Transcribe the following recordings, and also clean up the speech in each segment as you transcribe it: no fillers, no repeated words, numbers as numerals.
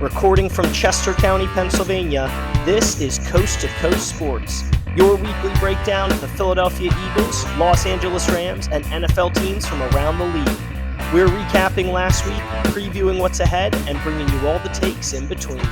Recording from Chester County, Pennsylvania, this is Coast to Coast Sports, your weekly breakdown of the Philadelphia Eagles, Los Angeles Rams, and NFL teams from around the league. We're recapping last week, previewing what's ahead, and bringing you all the takes in between.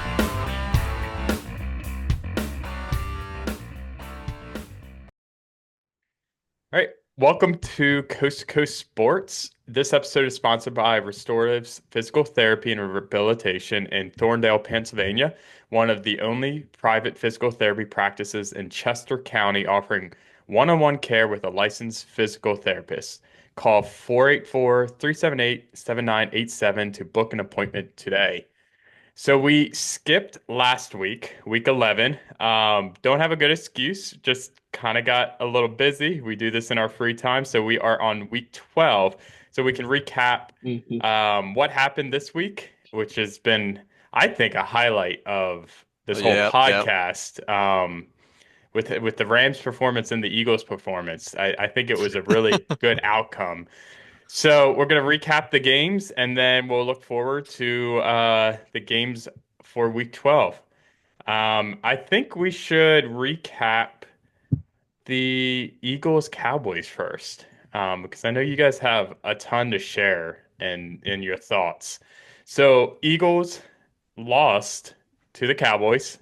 All right, welcome to Coast Sports. This episode is sponsored by Restoratives Physical Therapy and Rehabilitation in Thorndale, Pennsylvania, one of the only private physical therapy practices in Chester County offering one-on-one care with a licensed physical therapist. Call 484-378-7987 to book an appointment today. So we skipped last week, week 11. Don't have a good excuse, just kind of got a little busy. We do this in our free time. So we are on week 12. So we can recap what happened this week, which has been, I think, a highlight of this whole Yep. podcast. With the Rams performance and the Eagles performance. I think it was a really good outcome. So we're going to recap the games, and then we'll look forward to the games for Week 12. I think we should recap the Eagles-Cowboys first, because I know you guys have a ton to share in your thoughts. So Eagles lost to the Cowboys,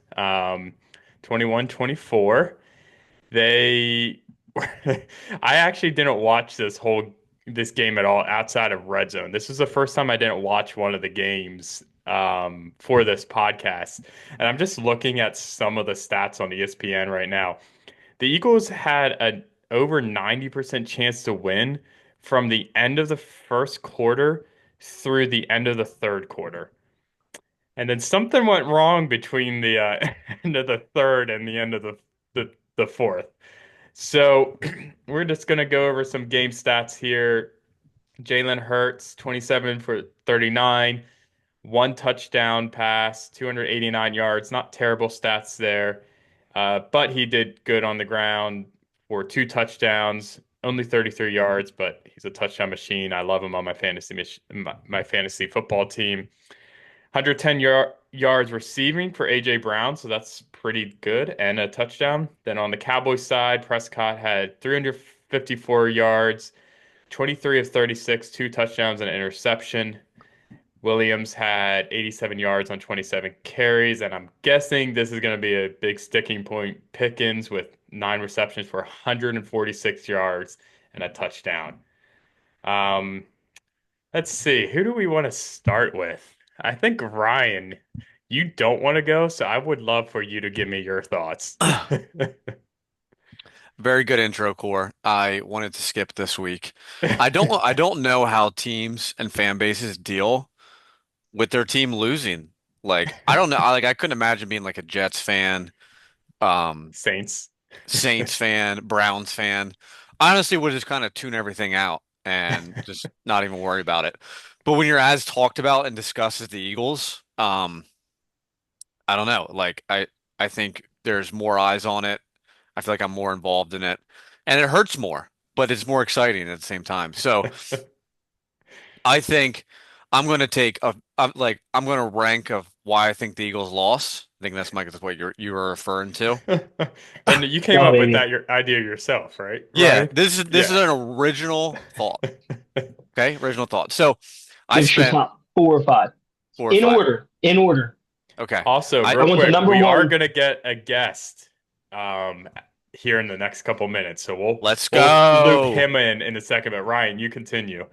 21-24. They I actually didn't watch this game at all outside of Red Zone. This was the first time I didn't watch one of the games for this podcast. And I'm just looking at some of the stats on ESPN right now. The Eagles had an over 90% chance to win from the end of the first quarter through the end of the third quarter. And then something went wrong between the end of the third and the end of the fourth. So we're just going to go over some game stats here. Jalen Hurts, 27 for 39, one touchdown pass, 289 yards. Not terrible stats there, but he did good on the ground for two touchdowns, only 33 yards, but he's a touchdown machine. I love him on my fantasy football team. 110 yards receiving for A.J. Brown, so that's pretty good, and a touchdown. Then on the Cowboys side, Prescott had 354 yards, 23 of 36, two touchdowns and an interception. Williams had 87 yards on 27 carries, and I'm guessing this is going to be a big sticking point. Pickens with 9 receptions for 146 yards and a touchdown. Let's see. Who do we want to start with? I think Ryan, you don't want to go, so I would love for you to give me your thoughts. Very good intro, Core. I wanted to skip this week. I don't know how teams and fan bases deal with their team losing. Like, I don't know. I couldn't imagine being like a Jets fan, um, Saints. Saints fan, Browns fan. I honestly would just kind of tune everything out and just not even worry about it. But when you're as talked about and discussed as the Eagles, I don't know. I think there's more eyes on it. I feel like I'm more involved in it, and it hurts more, but it's more exciting at the same time. So I think I'm going to I'm going to rank of why I think the Eagles lost. I think that's what you were referring to. And you came Yeah, up with baby. that your idea yourself, right, Yeah, Ryan? this is Yeah. an original thought. Okay, original thought. So I Give us your spent top 4 or 5. four or In five. order. In order. Okay, Also, I I real want the quick, number we are one. gonna get a guest um here in the next couple minutes, so let's we'll loop go. him in a second. But Ryan, you continue.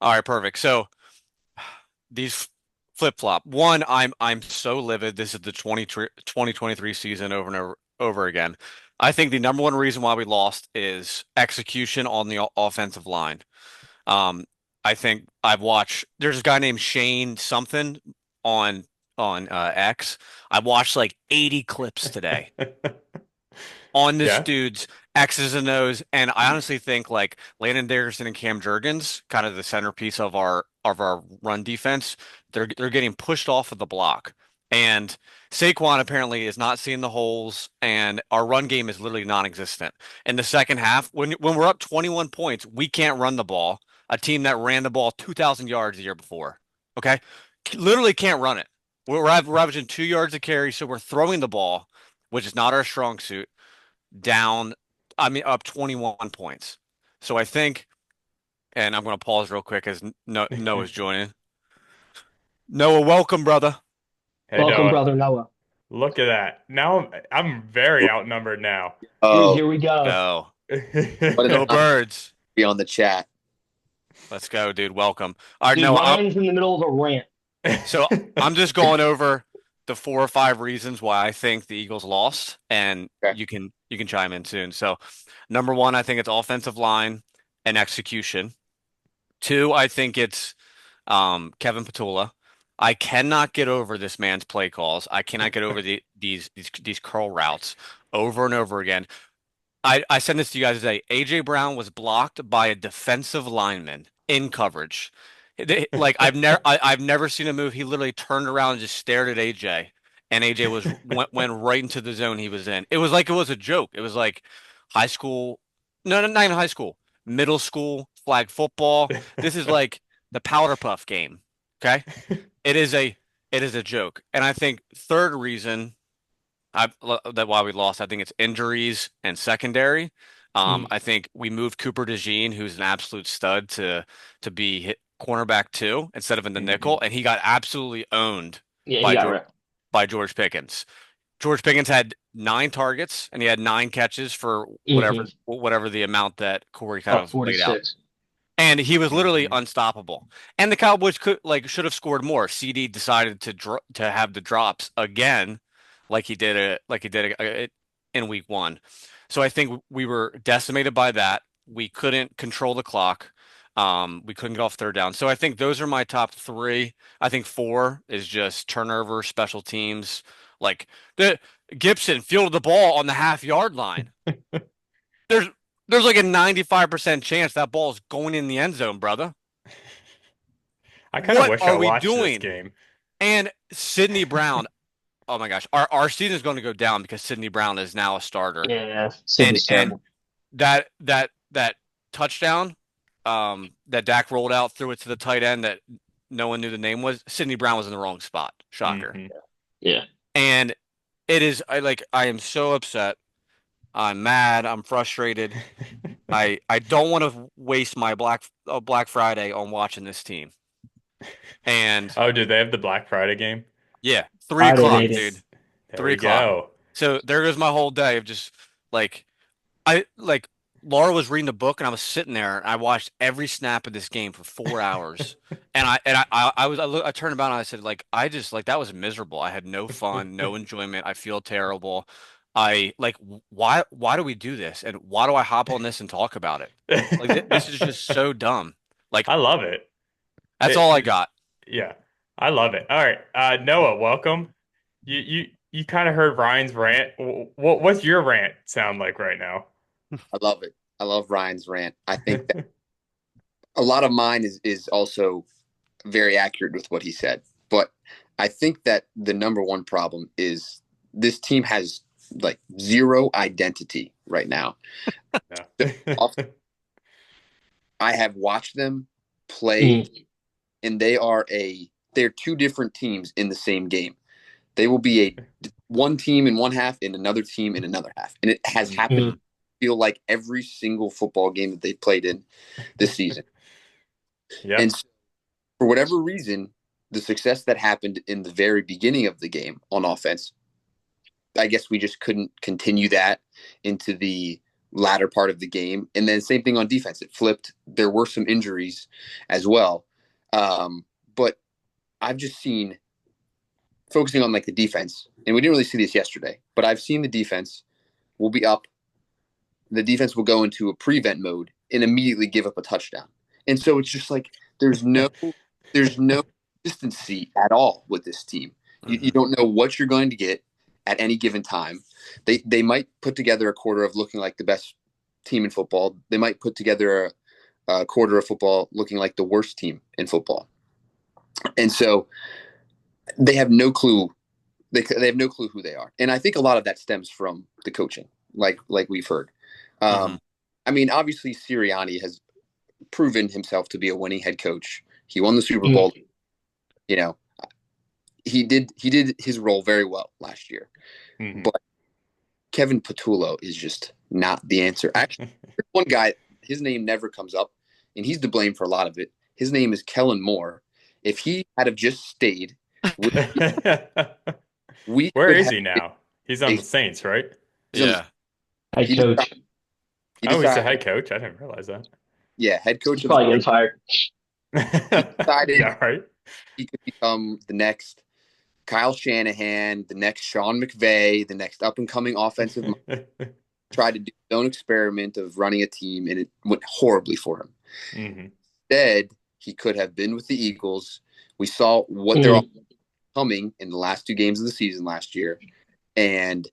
All right, perfect. So these flip-flop. One, I'm so livid. This is the 2023 season over and over again. I think the number one reason why we lost is execution on the offensive line. Um, I think I've watched. There's a guy named Shane something on X. I watched like 80 clips today on this Yeah. dude's X's and O's, and I honestly think like Landon Dickerson and Cam Jurgens, kind of the centerpiece of our run defense, they're getting pushed off of the block. And Saquon apparently is not seeing the holes, and our run game is literally non-existent. In the second half, when we're up 21 points, we can't run the ball. A team that ran the ball 2,000 yards the year before. Okay? Literally can't run it. we're averaging 2 yards a carry, so we're throwing the ball, which is not our strong suit, down, I mean, up 21 points. So I think, and I'm going to pause real quick as Noah's joining. Noah, welcome, brother. Hey Welcome, Noah, brother Noah. look at that. Now I'm very outnumbered now. Dude, Oh, here we go. Go. what an Go honor to birds. be on the chat. Let's go, dude. Welcome. All right, Dude, Noah, Ryan's in the middle of a rant. so I'm just going over the 4 or 5 reasons why I think the Eagles lost, and Okay. you can chime in soon. So, number one, I think it's offensive line and execution. Two, I think it's Kevin Patula. I cannot get over this man's play calls. I cannot get over these curl routes over and over again. I sent this to you guys today. AJ Brown was blocked by a defensive lineman in coverage. Like I've never seen a move. He literally turned around and just stared at AJ, and AJ went right into the zone he was in. It was like it was a joke. It was like high school, no, not even high school, middle school flag football. This is like the powder puff game. Okay, it is a joke. And I think third reason that why we lost. I think it's injuries and secondary. I think we moved Cooper DeJean, who's an absolute stud, to be hit cornerback 2 instead of in the nickel, and he got absolutely owned Yeah, by he got it. by George Pickens. George Pickens had 9 targets and he had 9 catches for whatever the amount that Corey kind of laid out. 46. And he was literally unstoppable. And the Cowboys should have scored more. CD decided to have the drops again, like he did in week 1. So I think we were decimated by that. We couldn't control the clock. We couldn't get off third down. So I think those are my top 3. I think 4 is just turnover, special teams. Like the Gibson fielded the ball on the half-yard line. There's like a 95% chance that ball is going in the end zone, brother. I kind of wish I What are we watched this doing? game. And Sidney Brown, oh my gosh, our season is going to go down because Sidney Brown is now a starter. Yeah, Sidney's terrible. That touchdown that Dak rolled out, threw it to the tight end that no one knew the name was. Sidney Brown was in the wrong spot. Shocker. Mhm. Yeah. And it is I am so upset. I'm mad. I'm frustrated. I don't want to waste my Black Friday on watching this team. And Oh, did they have the Black Friday game? yeah, 3 Friday, o'clock, baby. dude. There 3 we o'clock. go. So there goes my whole day of just like Laura was reading the book and I was sitting there and I watched every snap of this game for 4 hours. And I turned about and I said that was miserable. I had no fun, no enjoyment. I feel terrible. Why do we do this? And why do I hop on this and talk about it? Like this is just so dumb. Like I love it. that's all I got. Yeah, I love it. All right, Noah, welcome. You kind of heard Ryan's rant. What's your rant sound like right now? I love it. I love Ryan's rant. I think that a lot of mine is also very accurate with what he said. But I think that the number one problem is this team has like zero identity right now. I have watched them play, and they're 2 different teams in the same game. They will be one team in one half and another team in another half. And it has happened, I feel like, every single football game that they've played in this season. Yeah. And so, for whatever reason, the success that happened in the very beginning of the game on offense, I guess we just couldn't continue that into the latter part of the game. And then same thing on defense. It flipped. There were some injuries as well. But I've just seen, focusing on like the defense, and we didn't really see this yesterday, but I've seen the defense will be up. The defense will go into a prevent mode and immediately give up a touchdown. And so it's just like there's no consistency at all with this team. You don't know what you're going to get at any given time. They might put together a quarter of looking like the best team in football. They might put together a quarter of football looking like the worst team in football. And so they have no clue. They have no clue who they are. And I think a lot of that stems from the coaching, like we've heard. I mean, obviously Sirianni has proven himself to be a winning head coach. He won the Super Bowl. You know, he did his role very well last year. Mhm. But Kevin Patullo is just not the answer. Actually, one guy, his name never comes up, and he's to blame for a lot of it. His name is Kellen Moore. If he had have just stayed, we Where could is have he now? He's on the Saints, right? he's on Yeah. Head he coach. decided, he Oh, he's the decided, head coach. I didn't realize that. yeah, head coach He's of the probably getting fired. decided Yeah, right. he could become the next Kyle Shanahan, the next Sean McVay, the next up and coming offensive mind. Tried to do his own experiment of running a team, and it went horribly for him. hmm Instead, he could have been with the Eagles. We saw what they're coming in the last 2 games of the season last year, and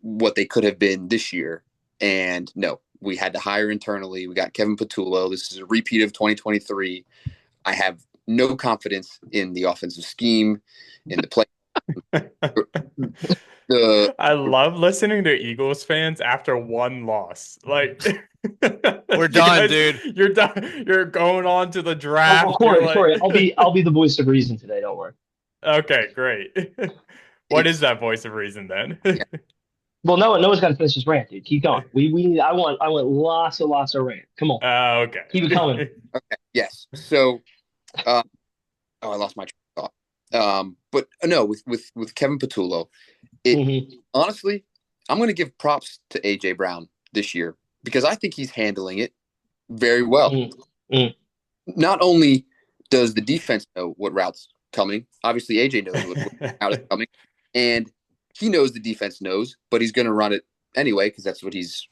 what they could have been this year. And no, we had to hire internally. We got Kevin Patullo. This is a repeat of 2023. I have no confidence in the offensive scheme, in the play. I love listening to Eagles fans after one loss. Like We're you done, guys- dude. You're done. You're going on to the draft. Oh, You're Corey, like, I'll be the voice of reason today. Don't worry. okay, great. What is that voice of reason then? Yeah. Well, Noah's got to finish his rant, dude. Keep going. I want lots of rant. Come on, Okay. keep it coming. Okay. Yes. So, I lost my train of thought. But no, with Kevin Patullo, honestly, I'm going to give props to AJ Brown this year because I think he's handling it very well. Not only does the defense know what route's coming, obviously AJ knows what route is coming, and he knows the defense knows, but he's going to run it anyway because that's what he's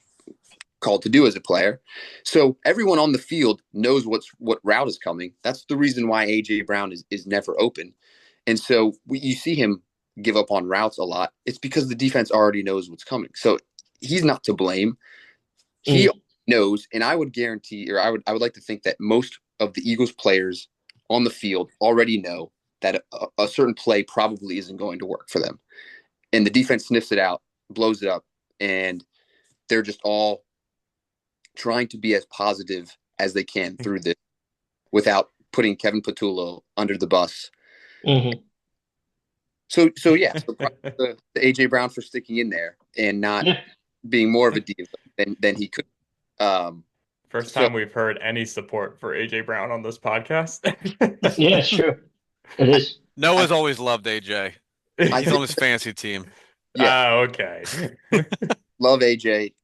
called to do as a player. So everyone on the field knows what route is coming. That's the reason why AJ Brown is never open. And so you see him give up on routes a lot. It's because the defense already knows what's coming. So he's not to blame. He knows, and I would guarantee, or I would like to think that most of the Eagles players on the field already know that a certain play probably isn't going to work for them. And the defense sniffs it out, blows it up, and they're just all trying to be as positive as they can through this without putting Kevin Patullo under the bus. So yeah, so to AJ Brown for sticking in there and not being more of a diva than he could. First time we've heard any support for AJ Brown on this podcast. Yeah, it's true. It is. Noah's always loved AJ. He's on his fantasy team. Yeah. Oh, okay. Love AJ.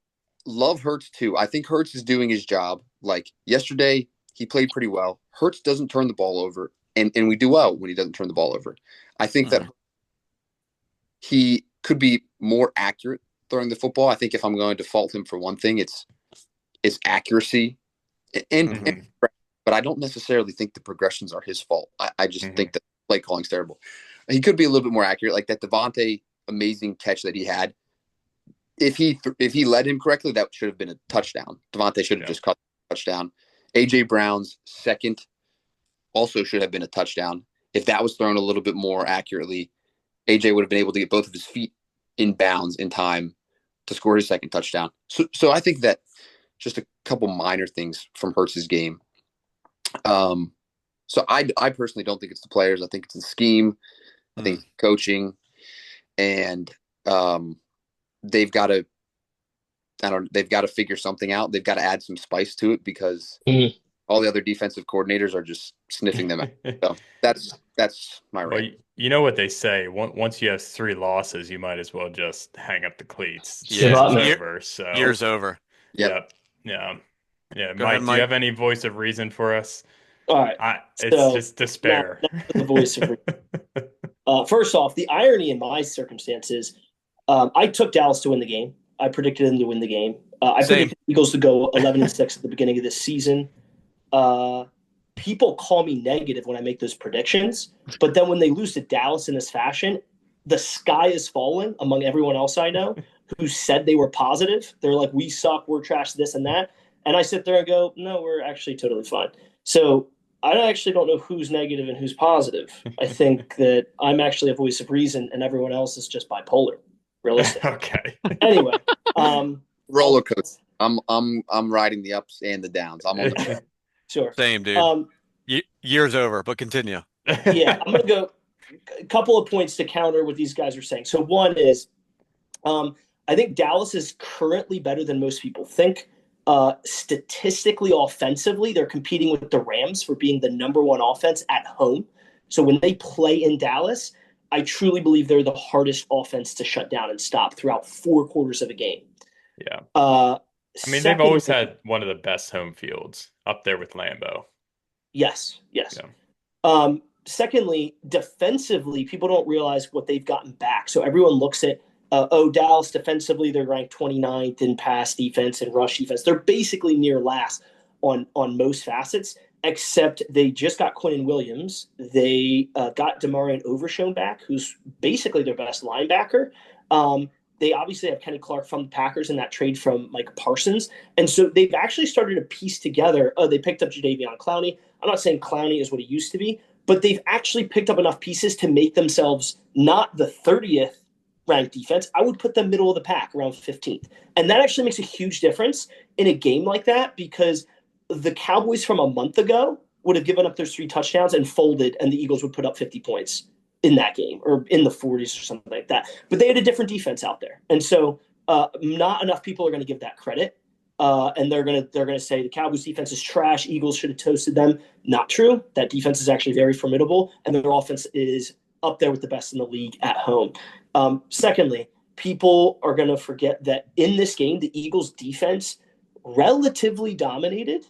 Love Hurts too. I think Hurts is doing his job. Like yesterday, he played pretty well. Hurts doesn't turn the ball over, and we do well when he doesn't turn the ball over. I think that he could be more accurate throwing the football. I think if I'm going to fault him for one thing, it's accuracy, and but I don't necessarily think the progressions are his fault. I just think that play calling's terrible. He could be a little bit more accurate, like that Devontae amazing catch that he had. If he led him correctly, that should have been a touchdown. Devontae should have just caught the touchdown. AJ Brown's second also should have been a touchdown. If that was thrown a little bit more accurately, AJ would have been able to get both of his feet in bounds in time to score his second touchdown. So I think that just a couple minor things from Hurts' game. So I personally don't think it's the players. I think it's the scheme. I think it's coaching, and they've got to figure something out. They've got to add some spice to it because all the other defensive coordinators are just sniffing them out. So that's my rate. Well, you know what they say. Once you have 3 losses, you might as well just hang up the cleats. Yeah. It's over. So Year's over. Yep. Yeah. Go Mike, ahead, do Mike. you have any voice of reason for us? All right. It's just despair. Now the voice of reason. First off, the irony in my circumstances, I took Dallas to win the game. I predicted them to win the game. I predicted the Eagles to go 11-6 at the beginning of this season. People call me negative when I make those predictions, but then when they lose to Dallas in this fashion, the sky is falling among everyone else I know who said they were positive. They're like, we suck, we're trash, this and that. And I sit there and go, no, we're actually totally fine. So I actually don't know who's negative and who's positive. I think that I'm actually a voice of reason and everyone else is just bipolar, realistic. Okay. Anyway. Roller coaster. I'm riding the ups and the downs. I'm on the Sure. Same, dude. Year's over, but continue. Yeah, I'm gonna go. a couple of points to counter what these guys are saying. So one is, I think Dallas is currently better than most people think. Statistically, offensively, they're competing with the Rams for being the number one offense at home. So when they play in Dallas, I truly believe they're the hardest offense to shut down and stop throughout 4 quarters of a game. Yeah. I mean, they've always had one of the best home fields up there with Lambeau. Yes. Yeah. Secondly, defensively, people don't realize what they've gotten back. So everyone looks at, Dallas defensively, they're ranked 29th in pass defense and rush defense. They're basically near last on most facets, except they just got Quinnen Williams. They got Demarion Overshown back, who's basically their best linebacker. They obviously have Kenny Clark from the Packers in that trade from Mike Parsons. And so they've actually started to piece together. They picked up Jadeveon Clowney. I'm not saying Clowney is what he used to be, but they've actually picked up enough pieces to make themselves not the 30th ranked defense. I would put them middle of the pack, around 15th. And that actually makes a huge difference in a game like that, because the Cowboys from a month ago would have given up those 3 touchdowns and folded, and the Eagles would put up 50 points in that game, or in the 40s or something like that. But they had a different defense out there. And so not enough people are going to give that credit. And they're gonna say the Cowboys defense is trash. Eagles should have toasted them. Not true. That defense is actually very formidable, and their offense is up there with the best in the league at home. Secondly, people are going to forget that in this game, the Eagles defense relatively dominated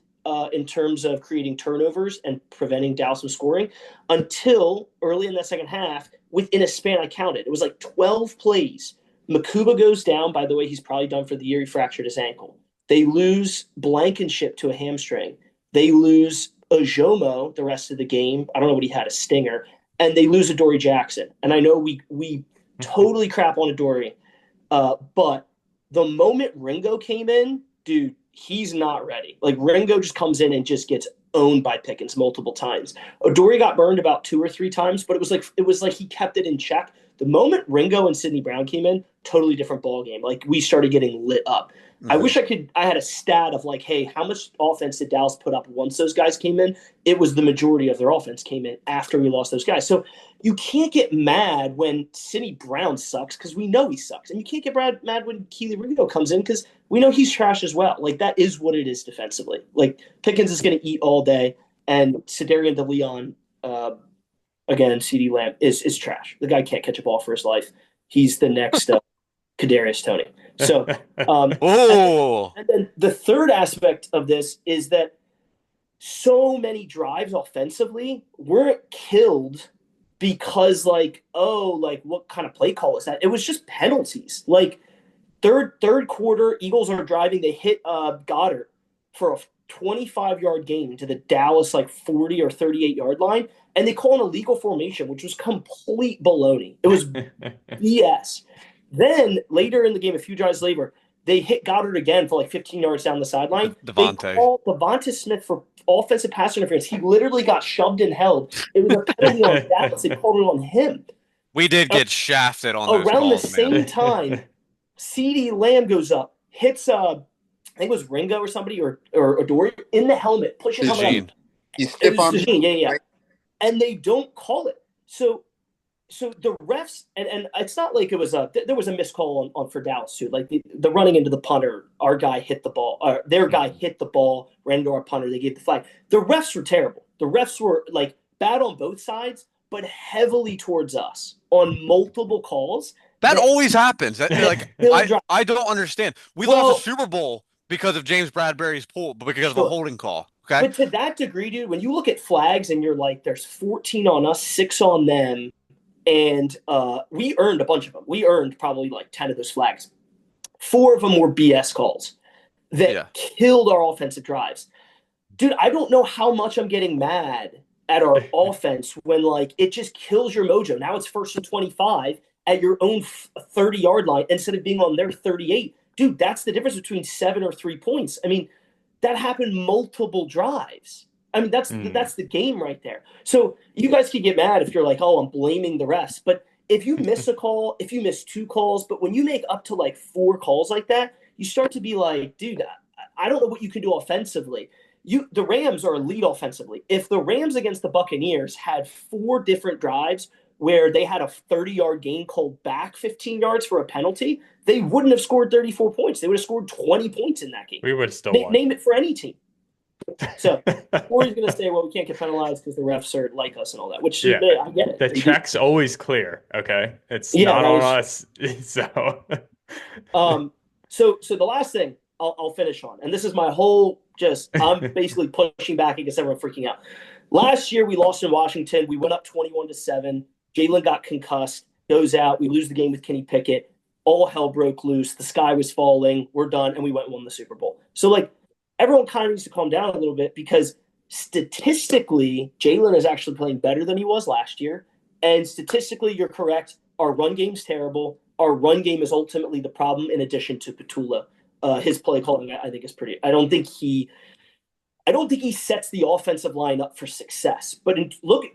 in terms of creating turnovers and preventing Dallas from scoring until early in that second half. Within a span, I counted, it was like 12 plays. Makuba goes down. By the way, he's probably done for the year. He fractured his ankle. They lose Blankenship to a hamstring. They lose Ojomo the rest of the game. I don't know what he had, a stinger. And they lose Adoree Jackson. And I know we totally crap on Adoree. But the moment Ringo came in, dude, he's not ready. Like, Ringo just comes in and just gets owned by Pickens multiple times. Adoree got burned about 2 or 3 times, but it was like he kept it in check. The moment Ringo and Sidney Brown came in, totally different ball game. Like, we started getting lit up. Mm-hmm. I wish I had a stat of like, hey, how much offense did Dallas put up once those guys came in? It was the majority of their offense came in after we lost those guys. So you can't get mad when Sidney Brown sucks, because we know he sucks. And you can't get mad when Keely Ringo comes in, because we know he's trash as well. Like, that is what it is defensively. Like, Pickens is going to eat all day, and Sedarian DeLeon, again, CeeDee Lamb is trash. The guy can't catch a ball for his life. He's the next Kadarius Toney. So, and then the third aspect of this is that so many drives offensively weren't killed because, like, what kind of play call is that? It was just penalties. Like, third quarter, Eagles are driving. They hit Goddard for a 25-yard gain into the Dallas 40 or 38-yard line, and they call an illegal formation, which was complete baloney. It was BS. Then later in the game, a few drives later, they hit Goddard again for 15 yards down the sideline. Devontae. They called Devontae Smith for offensive pass interference. He literally got shoved and held. It was a penalty on Dallas. They called it on him. We did get shafted on those around calls, the same time. CeeDee Lamb goes up, hits I think it was Ringo or somebody or Adoree in the helmet, pushes him up. You stiff arm. Yeah. Right? And they don't call it. So the refs, and it's not like it was there was a missed call on for Dallas too. Like the running into the punter, our guy hit the ball, their guy hit the ball, ran into our punter, they gave the flag. The refs were terrible. The refs were bad on both sides, but heavily towards us on multiple calls. That always happens. I don't understand. We lost the Super Bowl because of James Bradbury's pull, but because of a holding call. Okay. But to that degree, dude, when you look at flags and you're like, there's 14 on us, 6 on them, and we earned a bunch of them. We earned probably 10 of those flags. 4 of them were BS calls that killed our offensive drives. Dude, I don't know how much I'm getting mad at our offense when it just kills your mojo. Now it's 1st and 25 at your own 30-yard line instead of being on their 38. Dude, that's the difference between 7 or 3 points. I mean, that happened multiple drives. I mean, that's the game right there. So you guys can get mad if you're like, oh, I'm blaming the rest. But if you miss a call, if you miss 2 calls, but when you make up to 4 calls like that, you start to be like, dude, I don't know what you can do offensively. The Rams are elite offensively. If the Rams against the Buccaneers had 4 different drives where they had a 30-yard gain called back 15 yards for a penalty, they wouldn't have scored 34 points. They would have scored 20 points in that game. We would have still won. Name it for any team. So, or he's going to say, well, we can't get penalized because the refs are like us and all that, which I get it. The check's always clear, okay? It's not on us. So, so the last thing I'll finish on, and this is my whole I'm basically pushing back against everyone freaking out. Last year, we lost in Washington. We went up 21-7. Jalen got concussed, goes out. We lose the game with Kenny Pickett. All hell broke loose. The sky was falling. We're done, and we went and won the Super Bowl. So, everyone kind of needs to calm down a little bit because statistically, Jalen is actually playing better than he was last year. And statistically, you're correct. Our run game's terrible. Our run game is ultimately the problem in addition to Petula. His play calling, I think, is pretty. I don't think he sets the offensive line up for success. But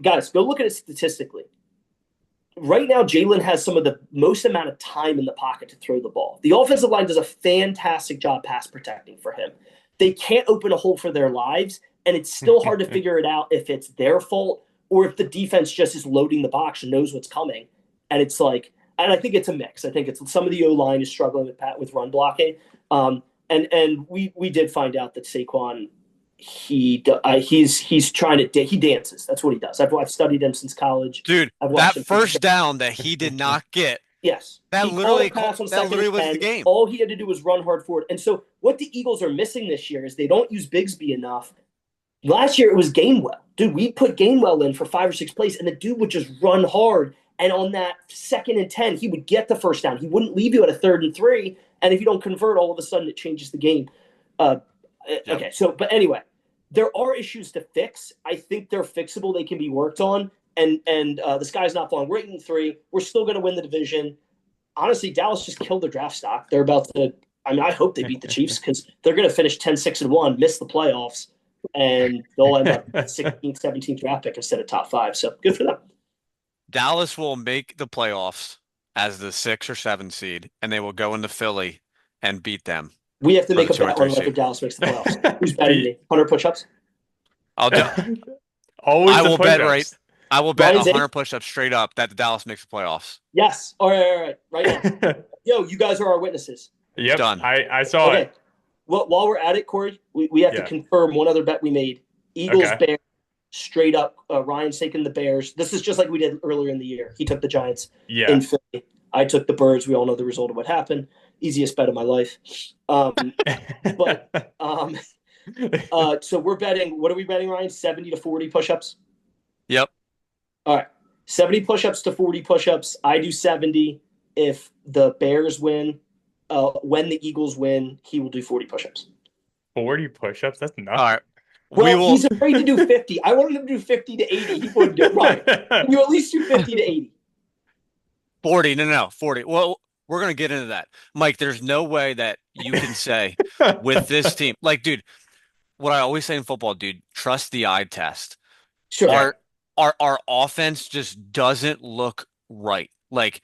guys, go look at it statistically. Right now, Jalen has some of the most amount of time in the pocket to throw the ball. The offensive line does a fantastic job pass protecting for him. They can't open a hole for their lives, and it's still hard to figure it out if it's their fault or if the defense just is loading the box and knows what's coming. And it's and I think it's a mix. I think it's some of the O-line is struggling with run blocking. And we did find out that Saquon, he's trying to he dances. That's what he does. I've studied him since college. Dude, that first down that he did not get. Yes. That literally was the game. All he had to do was run hard forward. And so what the Eagles are missing this year is they don't use Bigsby enough. Last year it was Gainwell. Dude, we put Gainwell in for 5 or 6 plays, and the dude would just run hard. And on that 2nd and 10, he would get the first down. He wouldn't leave you at a 3rd and 3. And if you don't convert, all of a sudden it changes the game. Okay, so but anyway, there are issues to fix. I think they're fixable. They can be worked on. And the sky's not falling. We're 8-3. We're still going to win the division. Honestly, Dallas just killed their draft stock. They're about to. I hope they beat the Chiefs because they're going to finish 10-6-1, miss the playoffs, and they'll end up 16th, 17th draft pick instead of top 5. So good for them. Dallas will make the playoffs as the 6 or 7 seed, and they will go into Philly and beat them. We have to make a bet on whether Dallas makes the playoffs. Who's betting me? 100 push-ups? I'll do. Always I will bet right. I will bet Ryan's 100 push-ups straight up that the Dallas makes the playoffs. Yes. All right. Right now. Yo, you guys are our witnesses. Yep. Done. I saw it. Well, while we're at it, Corey, we have to confirm one other bet we made. Eagles, Bears, straight up. Ryan's taking the Bears. This is just like we did earlier in the year. He took the Giants in Philly. I took the Birds. We all know the result of what happened. Easiest bet of my life. So we're betting. What are we betting, Ryan? 70 to 40 push-ups? Yep. All right. 70 push-ups to 40 push-ups. I do 70. If the Bears win, when the Eagles win, he will do 40 push-ups. 40 push-ups? That's nothing. All right. Well, he's afraid to do 50. I wanted him to do 50 to 80. He wouldn't do it. Right. You at least do 50 to 80. 40. No. 40. Well, we're going to get into that. Mike, there's no way that you can say with this team. Dude, what I always say in football, dude, trust the eye test. Sure. Our offense just doesn't look right. Like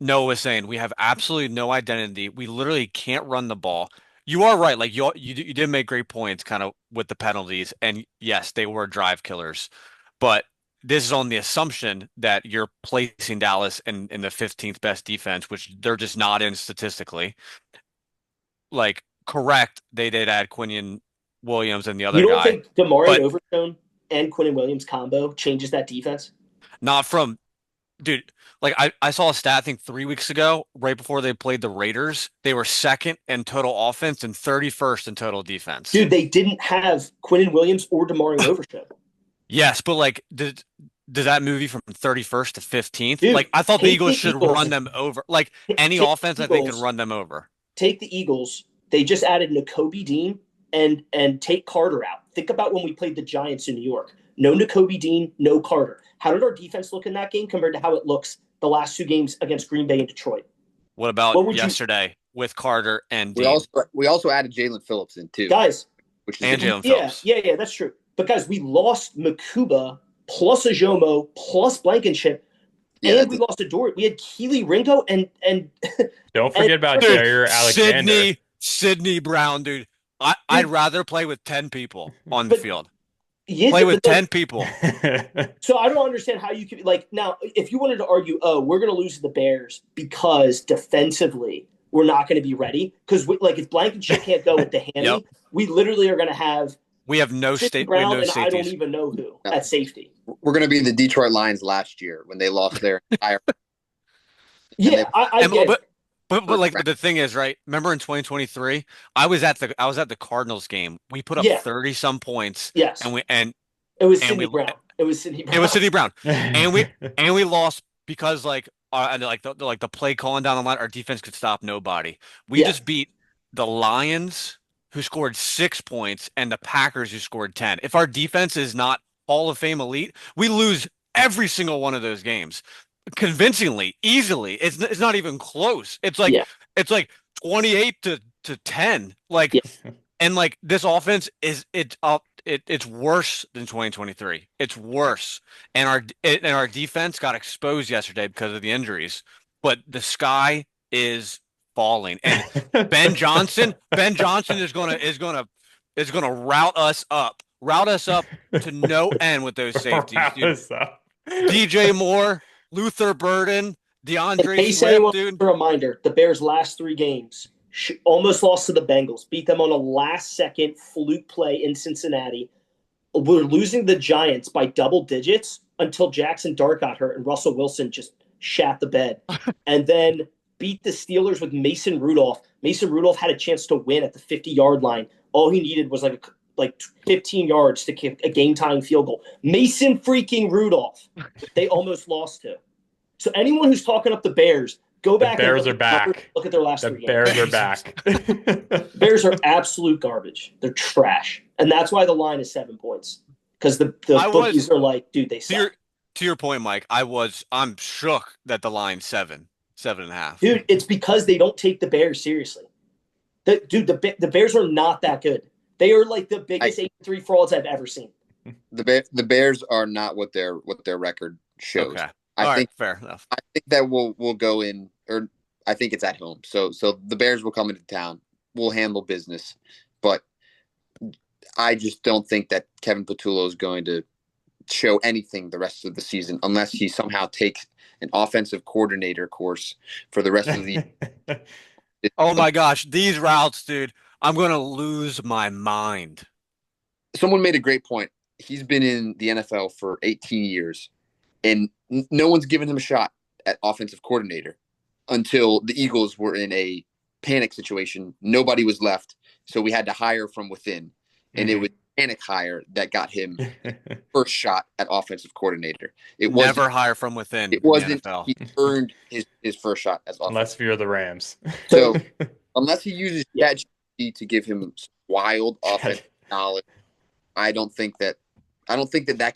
Noah was saying, we have absolutely no identity. We literally can't run the ball. You are right. You did make great points kind of with the penalties. And yes, they were drive killers. But this is on the assumption that you're placing Dallas in the 15th best defense, which they're just not in statistically. Correct, they did add Quinion Williams and the other guy. You don't think Damari Overstone and Quinion Williams combo changes that defense? Not from – dude, I saw a stat, I think 3 weeks ago, right before they played the Raiders. They were 2nd in total offense and 31st in total defense. Dude, they didn't have Quinion Williams or Damari Overstone. Yes, but does that move you from 31st to 15th? Dude, I thought the Eagles should run them over. Any offense, I think, can run them over. Take the Eagles. They just added Nakobe Dean and take Carter out. Think about when we played the Giants in New York. No Nakobe Dean, no Carter. How did our defense look in that game compared to how it looks the last 2 games against Green Bay and Detroit? What about yesterday with Carter and Dean? We also added Jalen Phillips in too, guys. Jalen Phillips. Yeah, that's true. But guys, we lost Makuba plus Ajomo plus Blankenship. And we lost Adore. We had Keely Ringo and don't forget about Jair Alexander. Sidney Brown, dude. I'd rather play with 10 people on the field. Yeah, Play with but, 10 people. So I don't understand how you could like now if you wanted to argue, oh, we're going to lose to the Bears because defensively we're not going to be ready because like if Blankenship can't go with the hammy, Yep. we literally are going to have We have no Sidney state. We have Brown no and I don't safeties. even know who No. at safety. We're going to be the Detroit Lions last year when they lost their entire. Yeah, I get it. But the thing is, right? Remember in 2023, I was at the Cardinals game. We put up Yeah. 30 some points, Yes, and it was and Sidney we- Brown. It was Sidney Brown. it was Sidney Brown, and we lost because the play calling down the line, our defense could stop nobody. We Yeah. just beat the Lions, who scored 6 points, and the Packers, who scored 10. If our defense is not Hall of Fame elite, we lose every single one of those games convincingly, easily. It's not even close. It's like Yeah. 28 to 10. Like, Yeah. and like this offense it's worse than 2023. It's worse. And our defense got exposed yesterday because of the injuries. But the sky is falling. And Ben Johnson is gonna route us up. Route us up to no end with those safeties. Dude. DJ Moore, Luther Burden, DeAndre Case Swift, anyone dude. a reminder, the Bears' last 3 games almost lost to the Bengals, beat them on a last-second fluke play in Cincinnati. We're losing the Giants by double digits until Jackson Dart got hurt and Russell Wilson just shat the bed. And then beat the Steelers with Mason Rudolph. Mason Rudolph had a chance to win at the 50-yard line. All he needed was like 15 yards to kick a game-tying field goal. Mason freaking Rudolph. They almost lost to. So anyone who's talking up the Bears, go back. The Bears and are back. Look at their last 3 games. The Bears are back. Bears are absolute garbage. They're trash, and that's why the line is 7 points. Because the bookies are like, dude, they suck. To your point, Mike, I'm shook that the line's 7.5. Dude, it's because they don't take the Bears seriously. The Bears are not that good. They are like the biggest 8-3 frauds I've ever seen. The Bears are not what their record shows. Okay. I think fair enough. I think that we'll go in, or I think it's at home. So the Bears will come into town. We'll handle business, but I just don't think that Kevin Patullo is going to show anything the rest of the season unless he somehow takes an offensive coordinator course for the rest of the year. Oh my gosh, these routes, dude. I'm going to lose my mind. Someone made a great point. He's been in the NFL for 18 years, and no one's given him a shot at offensive coordinator until the Eagles were in a panic situation. Nobody was left, so we had to hire from within, and it was panic hire that got him first shot at offensive coordinator. It wasn't never hire from within. It wasn't. The NFL. He earned his first shot as offensive. Unless you're the Rams. So unless he uses ChatGPT to give him wild offensive knowledge, I don't think that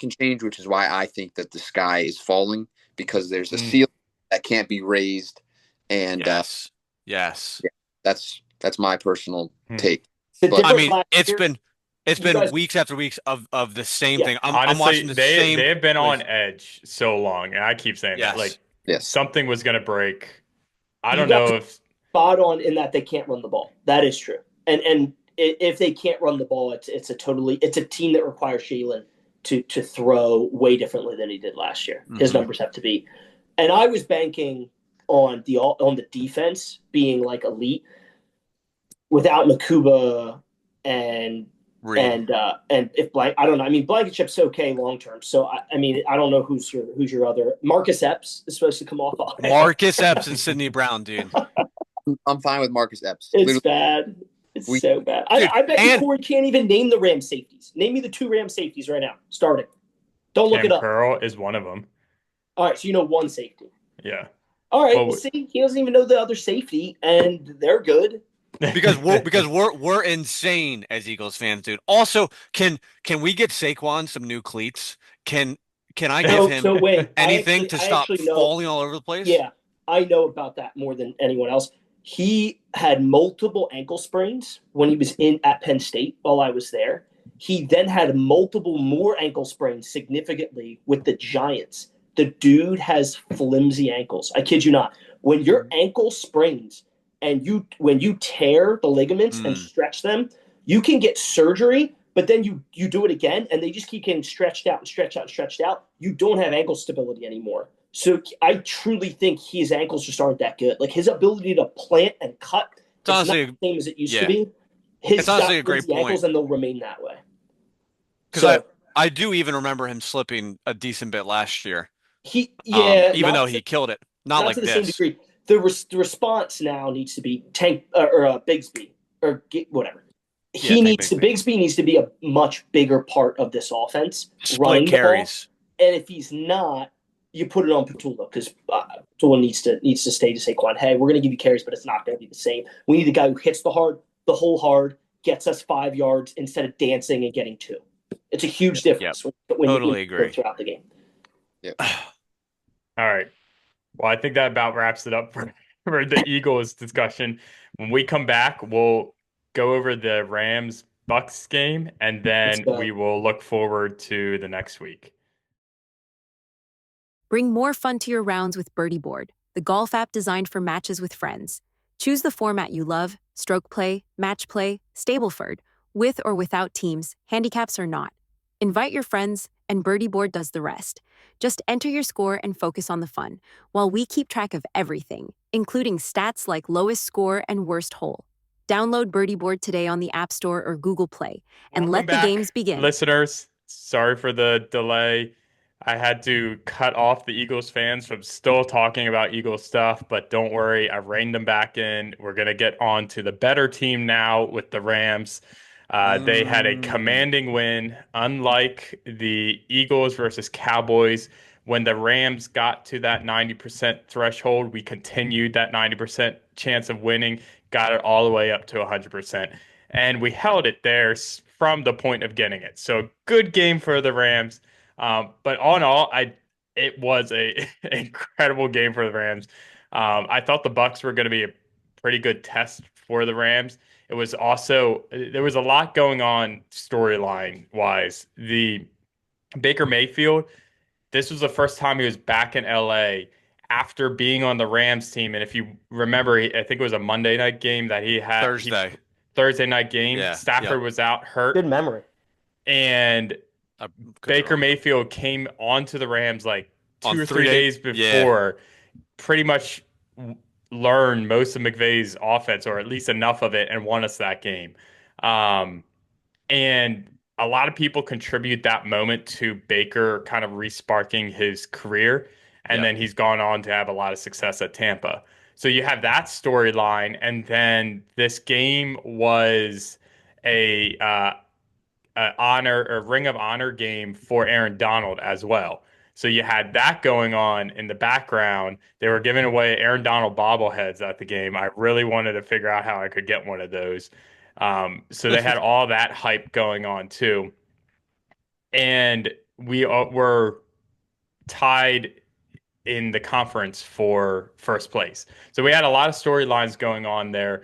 can change. Which is why I think that the sky is falling, because there's a ceiling that can't be raised. And yes, that's my personal take. But, I mean, it's been weeks after weeks of the same thing. Honestly, I'm watching the same. They have been on edge so long, and I keep saying that. Like, something was going to break. I don't know if spot on in that they can't run the ball. That is true. And if they can't run the ball, it's a team that requires Jalen to throw way differently than he did last year. His numbers have to be. And I was banking on the defense being like elite without Makuba and if I don't know. I mean, Blankenship's okay long term. So I mean, I don't know who's your other. Marcus Epps is supposed to come off. Marcus Epps and Sidney Brown, dude. I'm fine with Marcus Epps. It's bad. It's so bad. Dude, I bet Corey can't even name the Ram safeties. Name me the 2 Ram safeties right now. Starting. Don't look it up. Curl is one of them. All right, so you know one safety. Yeah. All right. Well, see, he doesn't even know the other safety, and they're good. because we're insane as Eagles fans, dude. Also, can we get Saquon some new cleats? Can I give him anything to stop falling all over the place? Yeah, I know about that more than anyone else. He had multiple ankle sprains when he was at Penn State while I was there. He then had multiple more ankle sprains significantly with the Giants. The dude has flimsy ankles. I kid you not. When your ankle sprains and when you tear the ligaments and stretch them, you can get surgery, but then you do it again, and they just keep getting stretched out and stretched out and stretched out. You don't have ankle stability anymore. So I truly think his ankles just aren't that good. Like his ability to plant and cut, it's honestly, not the same as it used to yeah. be. His It's honestly a great the ankles, point. and they'll remain that way. Because I do even remember him slipping a decent bit last year. Even though he killed it, not like to the this. same degree. The response now needs to be Tank or Bigsby or whatever. Bigsby needs to be a much bigger part of this offense. Split carries, and if he's not, you put it on Petula because Petula needs to stay to Saquon. Hey, we're going to give you carries, but it's not going to be the same. We need a guy who hits the whole hard, gets us 5 yards instead of dancing and getting 2. It's a huge difference when totally you agree throughout the game. Yeah. All right. Well, I think that about wraps it up for the Eagles discussion. When we come back, we'll go over the Rams Bucs game, and then we will look forward to the next week. Bring more fun to your rounds with Birdie Board, the golf app designed for matches with friends. Choose the format you love: stroke play, match play, Stableford, with or without teams, handicaps or not. Invite your friends, and Birdie Board does the rest. Just enter your score and focus on the fun, while we keep track of everything, including stats like lowest score and worst hole. Download Birdie Board today on the App Store or Google Play, and let the games begin. Listeners, sorry for the delay. I had to cut off the Eagles fans from still talking about Eagles stuff, but don't worry, I reined them back in. We're going to get on to the better team now with the Rams. They had a commanding win, unlike the Eagles versus Cowboys. When the Rams got to that 90% threshold, we continued that 90% chance of winning, got it all the way up to 100%. And we held it there from the point of getting it. So good game for the Rams. But all in all, it was a incredible game for the Rams. I thought the Bucs were going to be a pretty good test for the Rams. It was also, there was a lot going on storyline wise. The Baker Mayfield, this was the first time he was back in LA after being on the Rams team. And if you remember, I think it was a Monday night game that he had. Thursday night game. Yeah, Stafford was out hurt. Good memory. And Baker Mayfield came onto the Rams like 2 or 3 days before, pretty much learn most of McVay's offense, or at least enough of it, and won us that game. And a lot of people contribute that moment to Baker kind of resparking his career, and then he's gone on to have a lot of success at Tampa. So you have that storyline, and then this game was a Ring of Honor game for Aaron Donald as well. So you had that going on in the background. They were giving away Aaron Donald bobbleheads at the game. I really wanted to figure out how I could get one of those. So they had all that hype going on too. And we were tied in the conference for first place. So we had a lot of storylines going on there.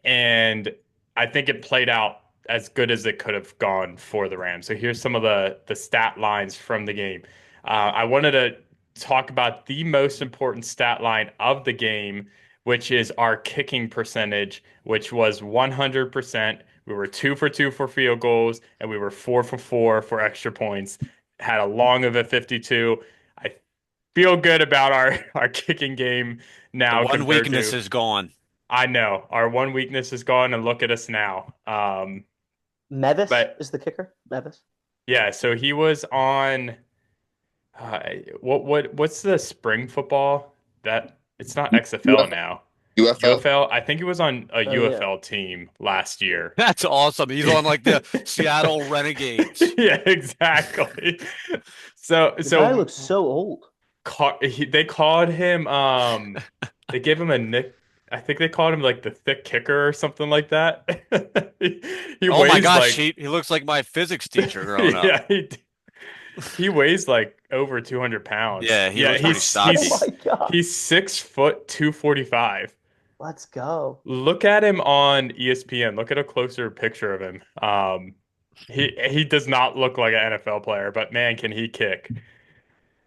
And I think it played out as good as it could have gone for the Rams. So here's some of the stat lines from the game. I wanted to talk about the most important stat line of the game, which is our kicking percentage, which was 100%. We were 2 for 2 for field goals, and we were 4 for 4 for extra points. Had a long of a 52. I feel good about our kicking game now. The one weakness is gone. I know. Our one weakness is gone, and look at us now. Mevis is the kicker? Mevis? Yeah, so he was on what's the spring football? That it's not XFL now. UFL. I think he was on a UFL team last year. That's awesome. He's on like the Seattle Renegades. Yeah, exactly. So guy looks so old. They called him they gave him a nick. I think they called him like the thick kicker or something like that. Oh my gosh, he looks like my physics teacher growing up. Yeah, he weighs like over 200 pounds. Yeah, he's stocky. Oh my God. He's 6 foot 245. Let's go. Look at him on ESPN. Look at a closer picture of him. He does not look like an NFL player, but man, can he kick.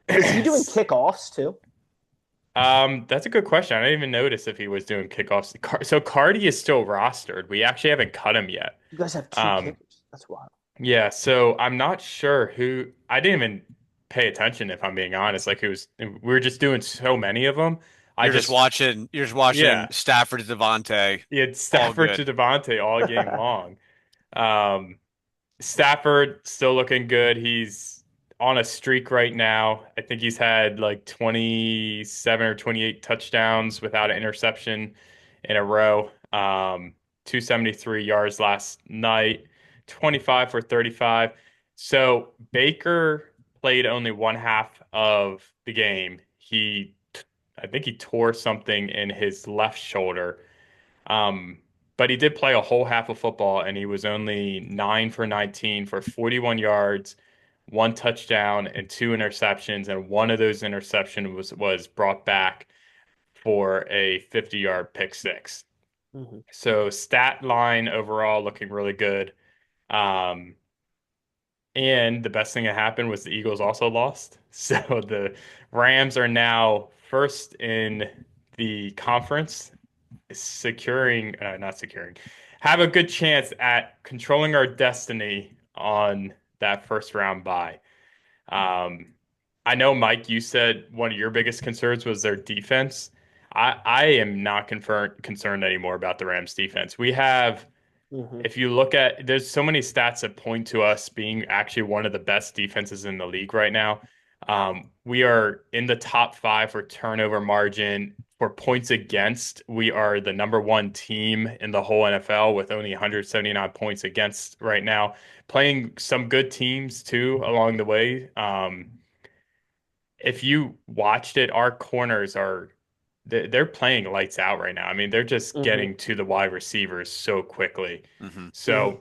Is he doing kickoffs too? That's a good question. I didn't even notice if he was doing kickoffs. So Cardi is still rostered. We actually haven't cut him yet. You guys have 2 kickers. That's wild. Yeah, so I'm not sure who. I didn't even pay attention, if I'm being honest. Like, we were just doing so many of them. I just You're just watching Yeah, Stafford to Devontae. it's All Stafford to good. Devontae all game long. Um, Stafford still looking good. He's on a streak right now. I think he's had like 27 or 28 touchdowns without an interception in a row. 273 yards last night, 25 for 35. So Baker played only one half of the game. I think he tore something in his left shoulder. Um, but he did play a whole half of football, and he was only 9 for 19 for 41 yards, one touchdown, and two interceptions. And one of those interceptions was brought back for a 50-yard pick six. Mm-hmm. So stat line overall looking really good. Um, and the best thing that happened was the Eagles also lost. So the Rams are now first in the conference, not securing, have a good chance at controlling our destiny on that first round bye. I know, Mike, you said one of your biggest concerns was their defense. I am not concerned anymore about the Rams defense. We have, Mm-hmm. if you look at, there's so many stats that point to us being actually one of the best defenses in the league right now. We are in the top 5 for turnover margin. For points against, we are the number 1 team in the whole NFL with only 179 points against right now. Playing some good teams too along the way. If you watched it, our corners they're playing lights out right now. I mean, they're just Mm-hmm. getting to the wide receivers so quickly. Mm-hmm. So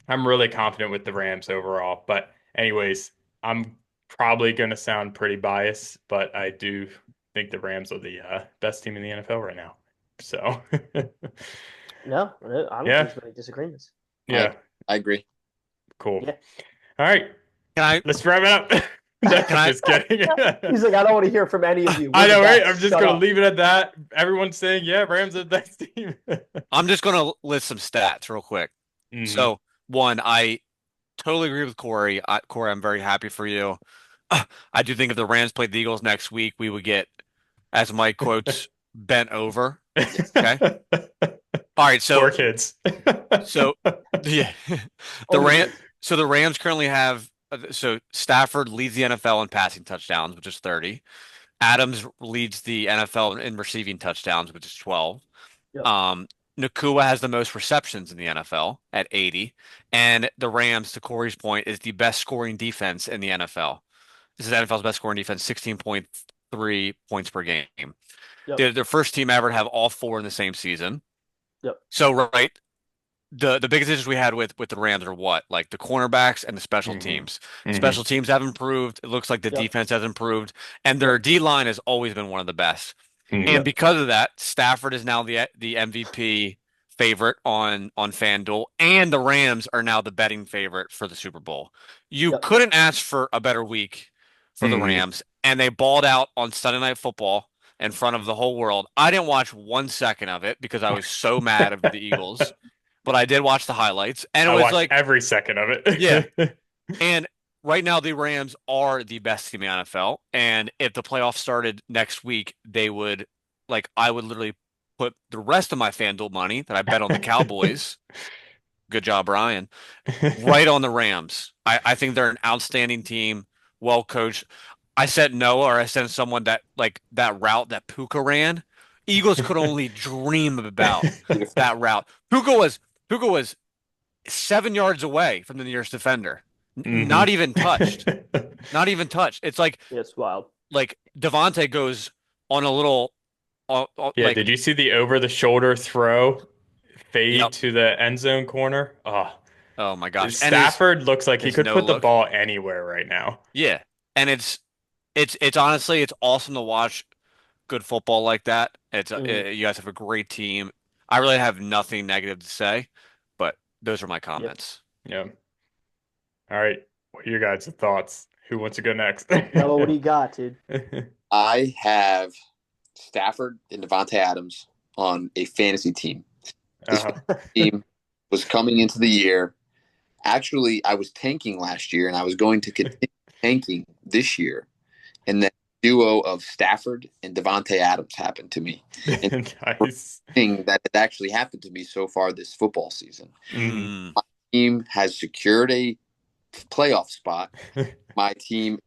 I'm really confident with the Rams overall. But anyways, I'm probably going to sound pretty biased, but I do think the Rams are the best team in the NFL right now. So No, I don't Yeah. think there's many disagreements. yeah, I agree. cool. Yeah. All right, Can let's wrap it up. No, Can I- just kidding. He's like, I don't want to hear from any of you. I We're know, the right? best. I'm just Shut gonna up. leave it at that. Everyone's saying, yeah, Rams are the best team. I'm just gonna list some stats real quick. Mhm. So one, I totally agree with Corey. Corey, I'm very happy for you. I do think if the Rams played the Eagles next week, we would get, as Mike quotes, bent over. Okay. All right. Poor kids. So yeah, the Rams currently have so Stafford leads the NFL in passing touchdowns, which is 30. Adams leads the NFL in receiving touchdowns, which is 12. Yep. Nakua has the most receptions in the NFL at 80. And the Rams, to Corey's point, is the best scoring defense in the NFL. This is the NFL's best scoring defense, 16.3 points per game. Yep. They're the first team ever to have all 4 in the same season. Yep. So, right, the biggest issues we had with the Rams are what? Like the cornerbacks and the special teams. Special teams have improved. It looks like the defense has improved. And their D line has always been one of the best. And because of that, Stafford is now the MVP favorite on FanDuel, and the Rams are now the betting favorite for the Super Bowl. You couldn't ask for a better week for the Rams, and they balled out on Sunday Night Football in front of the whole world. I didn't watch 1 second of it because I was so mad of the Eagles, but I did watch the highlights, and it was like every second of it. Yeah. And right now, the Rams are the best team in the NFL. And if the playoffs started next week, they would, I would literally put the rest of my FanDuel money that I bet on the Cowboys. Good job, Brian. Right on the Rams. I think they're an outstanding team, well coached. I sent Noah, or I sent someone that route that Puka ran. Eagles could only dream about that route. Puka was 7 yards away from the nearest defender. Not even touched. Not even touched. It's like it's wild. Like Devontae goes on a little. Did you see the over the shoulder throw fade Yep. to the end zone corner? Oh my gosh! Stafford looks like he could put the look. ball anywhere right now. Yeah, and it's honestly it's awesome to watch good football like that. You guys have a great team. I really have nothing negative to say, but those are my comments. Yeah. All right. What are your guys' thoughts? Who wants to go next? No, what do you got, dude? I have Stafford and Devontae Adams on a fantasy team. This team was coming into the year Actually, I was tanking last year, and I was going to continue tanking this year. And then duo of Stafford and Devontae Adams happened to me. And Nice. thing that had actually happened to me so far this football season. Mm. My team has secured a playoff spot. My team,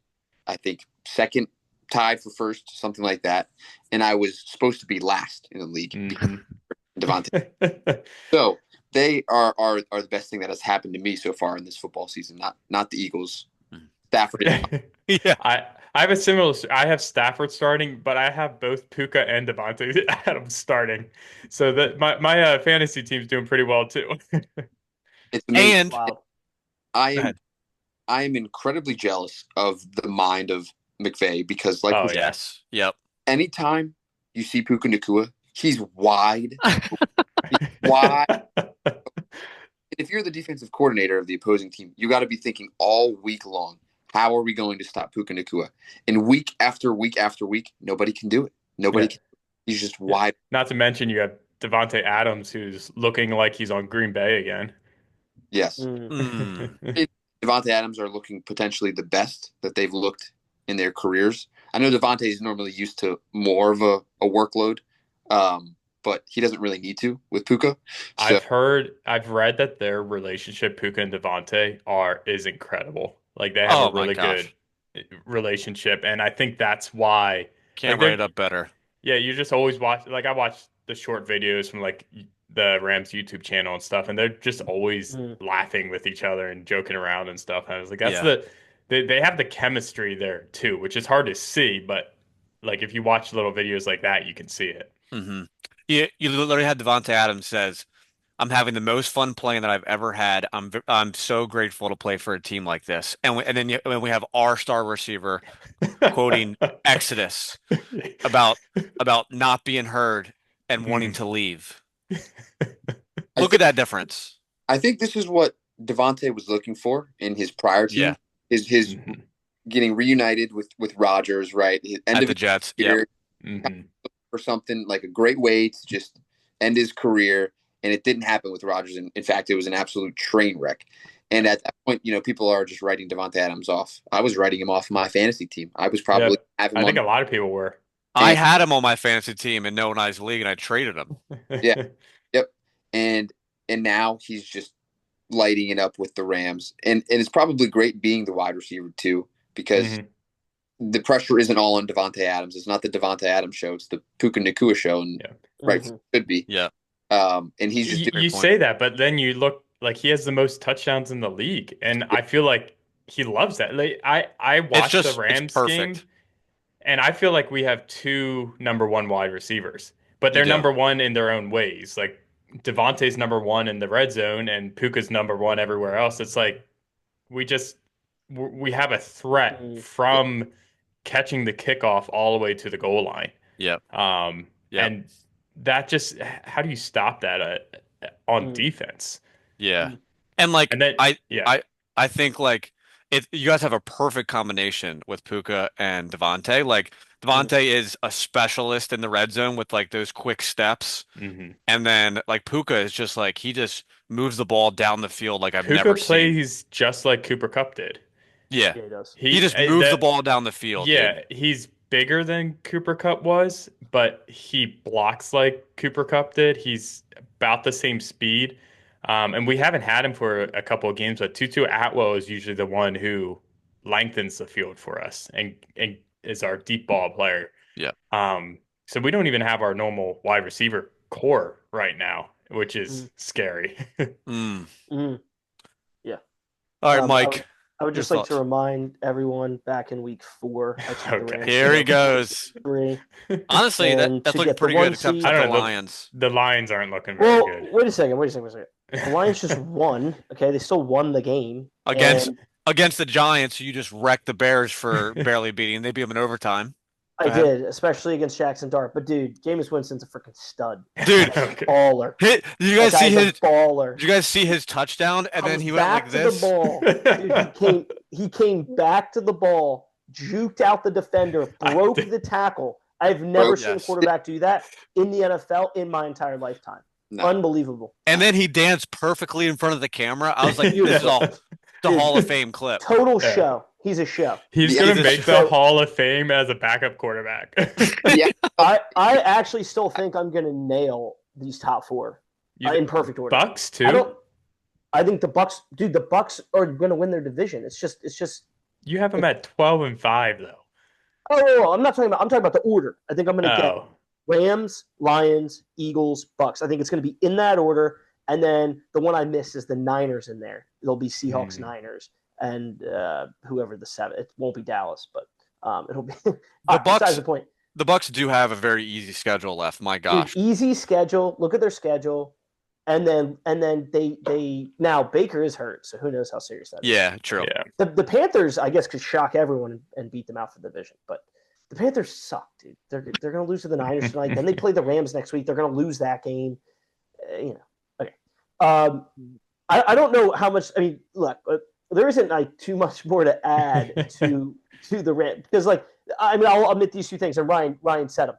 I think, second, tied for first, something like that. And I was supposed to be last in the league because of Devontae. So they are the best thing that has happened to me so far in this football season. Not the Eagles. Stafford. Yeah. I have a similar. I have Stafford starting, but I have both Puka and Devontae Adams starting. So that my fantasy team's doing pretty well too. It's amazing. And Wow. I am incredibly jealous of the mind of McVay because, like, Oh, we- yes. Yep. anytime you see Puka Nacua, he's wide. He's wide. If you're the defensive coordinator of the opposing team, you got to be thinking all week long, how are we going to stop Puka Nacua? And week after week after week, nobody can do it. Nobody can. He's just wide. Not to mention you have Devontae Adams, who's looking like he's on Green Bay again. Yes. Mm. Devontae Adams are looking potentially the best that they've looked in their careers. I know Devontae is normally used to more of a workload, but he doesn't really need to with Puka. So, I've read that their relationship, Puka and Devontae, is incredible. Like they have Oh a my really gosh. good relationship, and I think that's why. Can't they're- write it up better. Yeah, you just always watch. Like I watch the short videos from like the Rams YouTube channel and stuff, and they're just always laughing with each other and joking around and stuff. And I was like, they have the chemistry there too, which is hard to see, but like if you watch little videos like that, you can see it. Mm-hmm. You literally had Devontae Adams says, "I'm having the most fun playing that I've ever had. I'm so grateful to play for a team like this." And when we have our star receiver quoting Exodus about not being heard and wanting to leave. Look at that difference. I think this is what Devontae was looking for in his prior team. Yeah. His getting reunited with Rodgers, right? His end At of the his Jets. career, Yeah. for something like a great way to just end his career, and it didn't happen with Rodgers. And in fact, it was an absolute train wreck. And at that point, people are just writing Devontae Adams off. I was writing him off my fantasy team. I was probably having I think a lot of people were. I had him on my fantasy team in No Nice League, and I traded him. Yeah. Yep. And now he's just lighting it up with the Rams. And it's probably great being the wide receiver too, because the pressure isn't all on Devontae Adams. It's not the Devontae Adams show. It's the Puka Nacua show. And right, could be. Yeah. And he's just you say that, but then you look like he has the most touchdowns in the league. And I feel like he loves that. Like I watched the Rams game, and I feel like we have two number one wide receivers, but they're number one in their own ways. Like Devontae's number one in the red zone and Puka's number one everywhere else. It's like we have a threat from catching the kickoff all the way to the goal line. Yep. And that just, how do you stop that on defense? Yeah. And like, then, I think like you guys have a perfect combination with Puka and Devontae. Like Devontae is a specialist in the red zone with like those quick steps. And then like Puka is just like, he just moves the ball down the field like I've never seen. Puka plays just like Cooper Kupp did. Yeah. He does. He just moves the ball down the field. Yeah. Dude. He's bigger than Cooper Kupp was, but he blocks like Cooper Kupp did. He's about the same speed. And we haven't had him for a couple of games, but Tutu Atwell is usually the one who lengthens the field for us and is our deep ball player. Yeah. So we don't even have our normal wide receiver core right now, which is scary. Yeah. All right, Mike. I would just like to remind everyone back in week 4. Here he goes. 3. Honestly, that's looking pretty good, except for the Lions. The Lions aren't looking very good. Wait a second. The Lions just won. Okay, they still won the game against the Giants. You just wrecked the Bears for barely beating. They beat them in overtime. I did, especially against Jackson Dart. But dude, Jameis Winston's a freaking stud, dude. Baller. Did you guys see his baller? Did you guys see his touchdown? And then he went like this. The ball. Dude, he came back to the ball, juked out the defender, broke the tackle. I've never seen a quarterback do that in the NFL in my entire lifetime. No. Unbelievable. And then he danced perfectly in front of the camera. I was like, this is all the Hall of Fame clip. Total show. He's a show. He's going to make the Hall of Fame as a backup quarterback. Yeah. I actually still think I'm going to nail these top four in perfect order. Bucs too? I think the Bucs, dude, the Bucs are going to win their division. It's just. You have them at 12-5 though. Oh, I'm talking about the order. I think I'm going to get Rams, Lions, Eagles, Bucs. I think it's going to be in that order. And then the one I missed is the Niners in there. It'll be Seahawks, Niners, and whoever the seven. It won't be Dallas, but it'll be the Bucs. Besides the point. The Bucs do have a very easy schedule left. My gosh, dude, easy schedule. Look at their schedule, and then they now Baker is hurt, so who knows how serious that is. Yeah, true. Yeah. The Panthers, I guess, could shock everyone and beat them out for the division, but the Panthers suck, dude. They're going to lose to the Niners tonight. Then they play the Rams next week. They're going to lose that game. Okay. I don't know how much. I mean, look, there isn't like too much more to add to the Rams because, like, I mean, I'll admit these two things, and Ryan said them.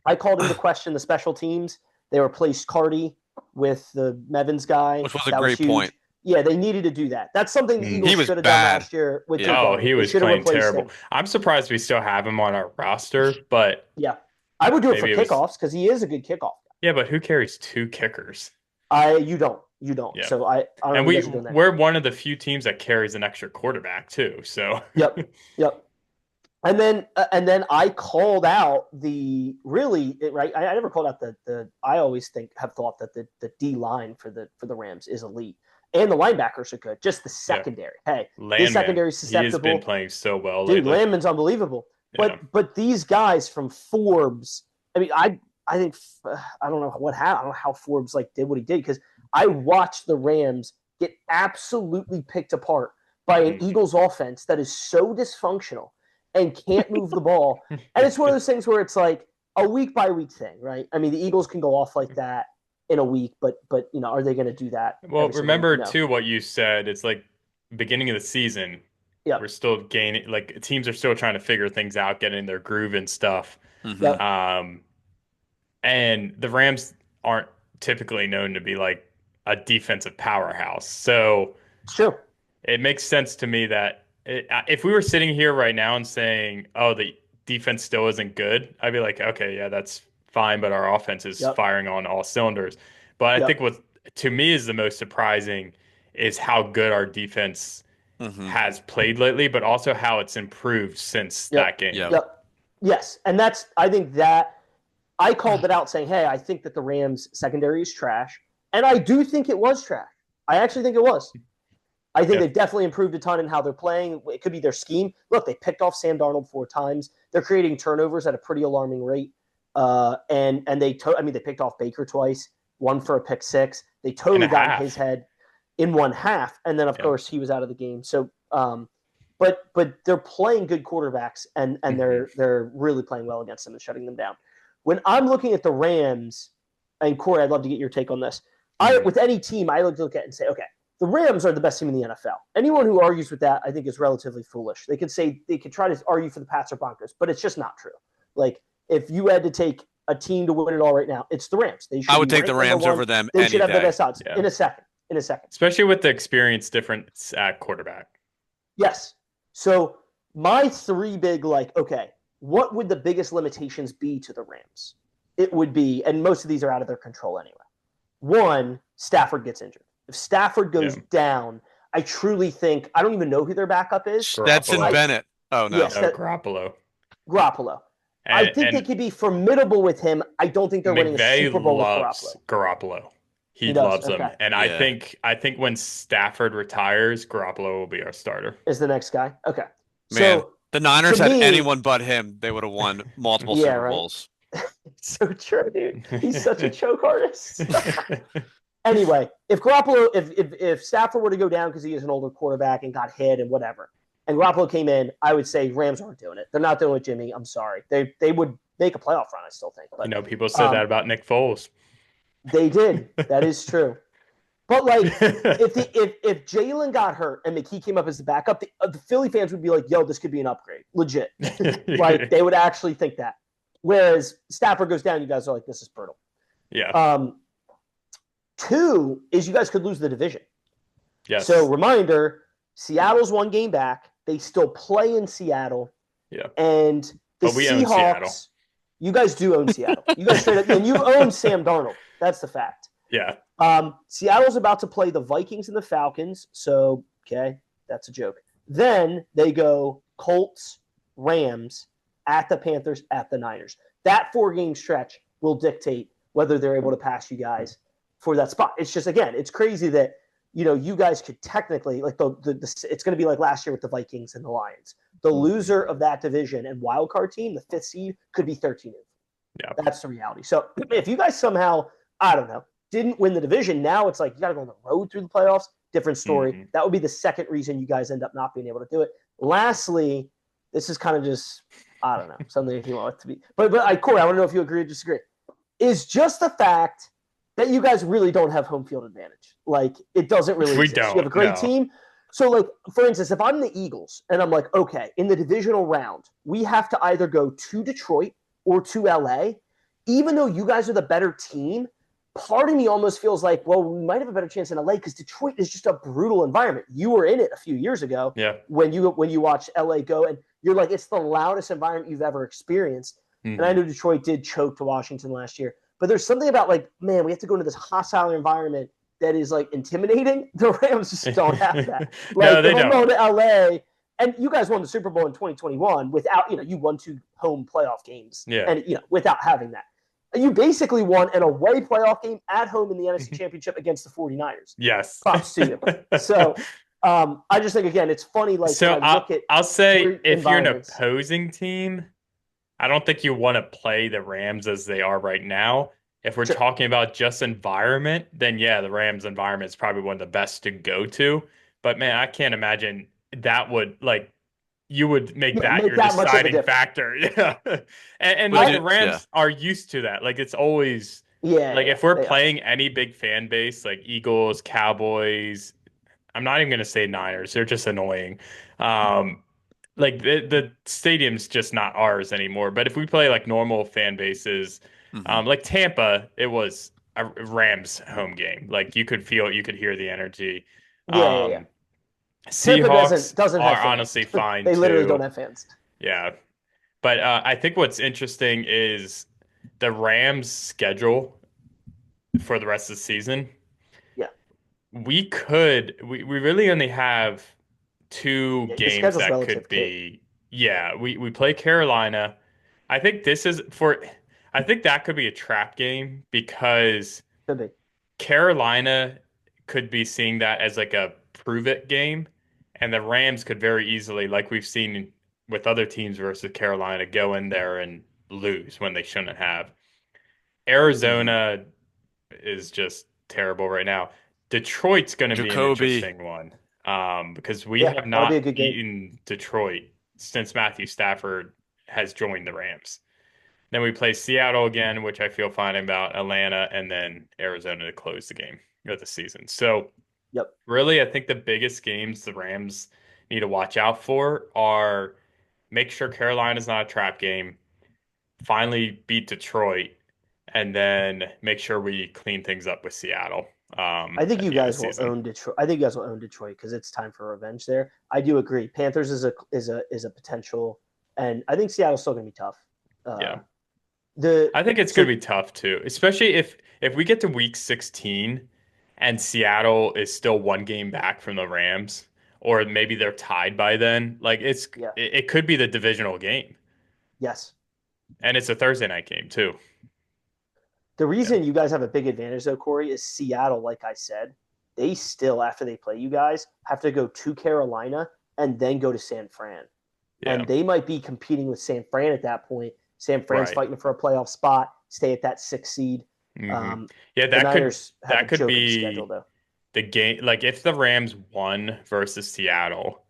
I called into question the special teams. They replaced Cardi with the Mevins guy, which was a great point. Yeah, they needed to do that. That's something the Eagles should have done last year. With he was playing terrible. Him. I'm surprised we still have him on our roster, but yeah, I would do it for kickoffs because he is a good kickoff guy. Yeah, but who carries two kickers? You don't. Yeah. So I don't and know we're one of the few teams that carries an extra quarterback too. So yep. And then I called out the right. I never called out the. I always have thought that the D line for the Rams is elite. And the linebackers are good. Just the secondary. Yeah. Hey, the secondary is susceptible. He's been playing so well dude, lately. Landman's unbelievable. But these guys from Forbes, I mean, I think I don't know what happened. I don't know how Forbes did what he did because I watched the Rams get absolutely picked apart by an Eagles offense that is so dysfunctional and can't move the ball. And it's one of those things where it's like a week by week thing, right? I mean, the Eagles can go off like that in a week, but are they going to do that? Well, remember too what you said. It's like beginning of the season. Yeah, we're still gaining. Like teams are still trying to figure things out, getting their groove and stuff. Mm-hmm. And the Rams aren't typically known to be like a defensive powerhouse, so sure, it makes sense to me that if we were sitting here right now and saying, "Oh, the defense still isn't good," I'd be like, "Okay, yeah, that's fine, but our offense is firing on all cylinders." But I think what to me is the most surprising is how good our defense has played lately, but also how it's improved since that game. Yes, and I think that I called it out saying, hey, I think that the Rams secondary is trash, and I do think it was trash. I actually think it was. I think they've definitely improved a ton in how they're playing. It could be their scheme. Look, they picked off Sam Darnold 4 times. They're creating turnovers at a pretty alarming rate. And they picked off Baker twice, one for a pick six. They totally got in his head in one half, and then of course he was out of the game. So, but they're playing good quarterbacks, and they're really playing well against them and shutting them down. When I'm looking at the Rams, and Corey, I'd love to get your take on this. With any team, I look at it and say, okay, the Rams are the best team in the NFL. Anyone who argues with that, I think, is relatively foolish. They could try to argue for the Pats or Broncos, but it's just not true. Like, if you had to take a team to win it all right now, it's the Rams. I would take the Rams over them. They should have the best odds in a second. Especially with the experience difference at quarterback. Yes. So my three big, okay, what would the biggest limitations be to the Rams? It would be, and most of these are out of their control anyway. One, Stafford gets injured. If Stafford goes down, I truly think, I don't even know who their backup is. Stetson Bennett. Oh, no. Yes, Garoppolo. I think they could be formidable with him. I don't think they're winning a Super Bowl with Garoppolo. He loves him. And I think when Stafford retires, Garoppolo will be our starter. Is the next guy. Okay. Man, so, the Niners had anyone but him. They would have won multiple Super Bowls. So true, dude. He's such a choke artist. Anyway, if Garoppolo, if Stafford were to go down because he is an older quarterback and got hit and whatever, and Garoppolo came in, I would say Rams aren't doing it. They're not doing it with Jimmy. I'm sorry. They would make a playoff run, I still think. But, people said that about Nick Foles. They did. That is true. But if Jalen got hurt and McKee came up as the backup, the Philly fans would be like, "Yo, this could be an upgrade, legit." They would actually think that. Whereas Stafford goes down, you guys are like, "This is brutal." Yeah. 2 is you guys could lose the division. Yes. So reminder, Seattle's 1 game back. They still play in Seattle. Yeah. And the But we own Seattle. Seahawks, you guys do own Seattle. You guys straight up, and you own Sam Darnold. That's the fact. Yeah. Seattle's about to play the Vikings and the Falcons. So, okay, that's a joke. Then they go Colts, Rams, at the Panthers, at the Niners. That 4-game stretch will dictate whether they're able to pass you guys for that spot. It's just, again, it's crazy that, you guys could technically, like, it's going to be like last year with the Vikings and the Lions. The loser of that division and wild card team, the 5th seed, could be 13-0. Yeah. That's the reality. So if you guys somehow, I don't know, didn't win the division, now it's like you got to go on the road through the playoffs. Different story. Mm-hmm. That would be the second reason you guys end up not being able to do it. Lastly, this is kind of just, I don't know, something if you want it to be. But Corey, I want to know if you agree or disagree. Is just the fact that you guys really don't have home field advantage. Like, it doesn't really We exist. don't, You have a great no. team. So, like, for instance, if I'm the Eagles and I'm like, okay, in the divisional round, we have to either go to Detroit or to LA, even though you guys are the better team, part of me almost feels like, well, we might have a better chance in LA because Detroit is just a brutal environment. You were in it a few years ago when you watched LA go, and you're like, it's the loudest environment you've ever experienced. Mm-hmm. And I know Detroit did choke to Washington last year, but there's something about, like, man, we have to go into this hostile environment that is, like, intimidating. The Rams just don't have that. Like, No, they home don't. to LA, and you guys won the Super Bowl in 2021 without, you won 2 home playoff games, and without having that. You basically won an away playoff game at home in the NFC Championship against the 49ers. Yes. Props to you. So I just think, again, it's funny. Like, so I'll say if you're an opposing team, I don't think you want to play the Rams as they are right now. If we're talking about just environment, then yeah, the Rams environment is probably one of the best to go to. But man, I can't imagine that would, like, you would make that your deciding factor. Yeah. And like, the Rams are used to that. Like, it's always if we're playing any big fan base, like Eagles, Cowboys, I'm not even gonna say Niners, they're just annoying. Like, the stadium's just not ours anymore. But if we play like normal fan bases, like Tampa, it was a Rams home game. Like, you could hear the energy. Seahawks doesn't are have fans. Honestly fine. They literally too. don't have fans. Yeah. But I think what's interesting is the Rams' schedule for the rest of the season. Yeah. We really only have 2 games that could be. Yeah, we play Carolina. I think that could be a trap game because Carolina could be seeing that as like a prove it game, and the Rams could very easily, like we've seen with other teams versus Carolina, go in there and lose when they shouldn't have. Arizona is just terrible right now. Detroit's going to be an interesting one because we have not beaten Detroit since Matthew Stafford has joined the Rams. Then we play Seattle again, which I feel fine about, Atlanta, and then Arizona to close the game of the season. So really, I think the biggest games the Rams need to watch out for are make sure Carolina's not a trap game, finally beat Detroit, and then make sure we clean things up with Seattle. I think you guys will own Detroit. I think you guys will own Detroit because it's time for revenge there. I do agree. Panthers is a potential, and I think Seattle's still going to be tough. I think it's going to be tough too, especially if we get to week 16 and Seattle is still 1 game back from the Rams, or maybe they're tied by then. Like, it could be the divisional game. Yes. And it's a Thursday night game too. The reason you guys have a big advantage, though, Corey, is Seattle, like I said, they still, after they play you guys, have to go to Carolina and then go to San Fran. Yeah. And they might be competing with San Fran at that point. San Fran's fighting for a playoff spot, stay at that 6th seed. Mm-hmm. That could be schedule, the game. Like, if the Rams won versus Seattle,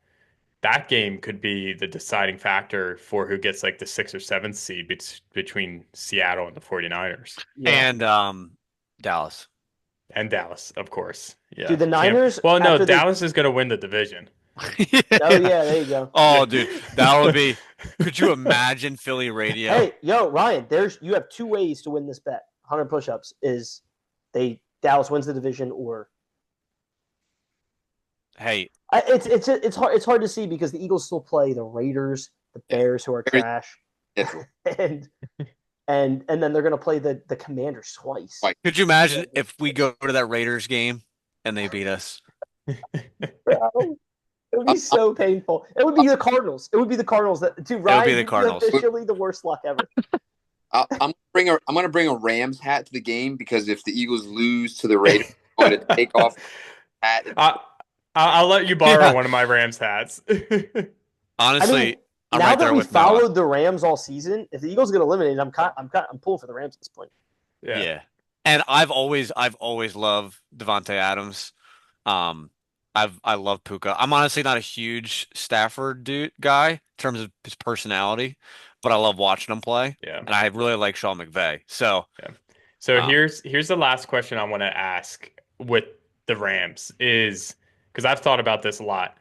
that game could be the deciding factor for who gets like the 6th or 7th seed between Seattle and the 49ers. Yeah. And Dallas. And Dallas, of course. Yeah. Dude, the Niners... Well, no, Dallas is going to win the division. Yeah. Oh, yeah, there you go. Oh, dude, that would be... Could you imagine Philly radio? Hey, Ryan, you have 2 ways to win this bet. 100 push-ups is they Dallas wins the division, or Hey, it's hard to see because the Eagles still play the Raiders, the Bears, who are trash, and and then they're going to play the Commanders twice. Right. could you imagine if we go to that Raiders game and they beat us? Bro, it would be so painful. It would be the Cardinals. It would be the Cardinals. That to Ryan be the Cardinals. Officially the worst luck ever. I'm going to bring a Rams hat to the game because if the Eagles lose to the Raiders, I'm going to take off the hat. I'll let you borrow one of my Rams hats. Honestly, I'm now right that there we with Noah. followed the Rams all season, if the Eagles get eliminated, I'm pulling for the Rams at this point. Yeah. And I've always loved Devontae Adams. I love Puka. I'm honestly not a huge Stafford guy in terms of his personality, but I love watching him play. Yeah. And I really like Sean McVay. So here's the last question I want to ask with the Rams is because I've thought about this a lot.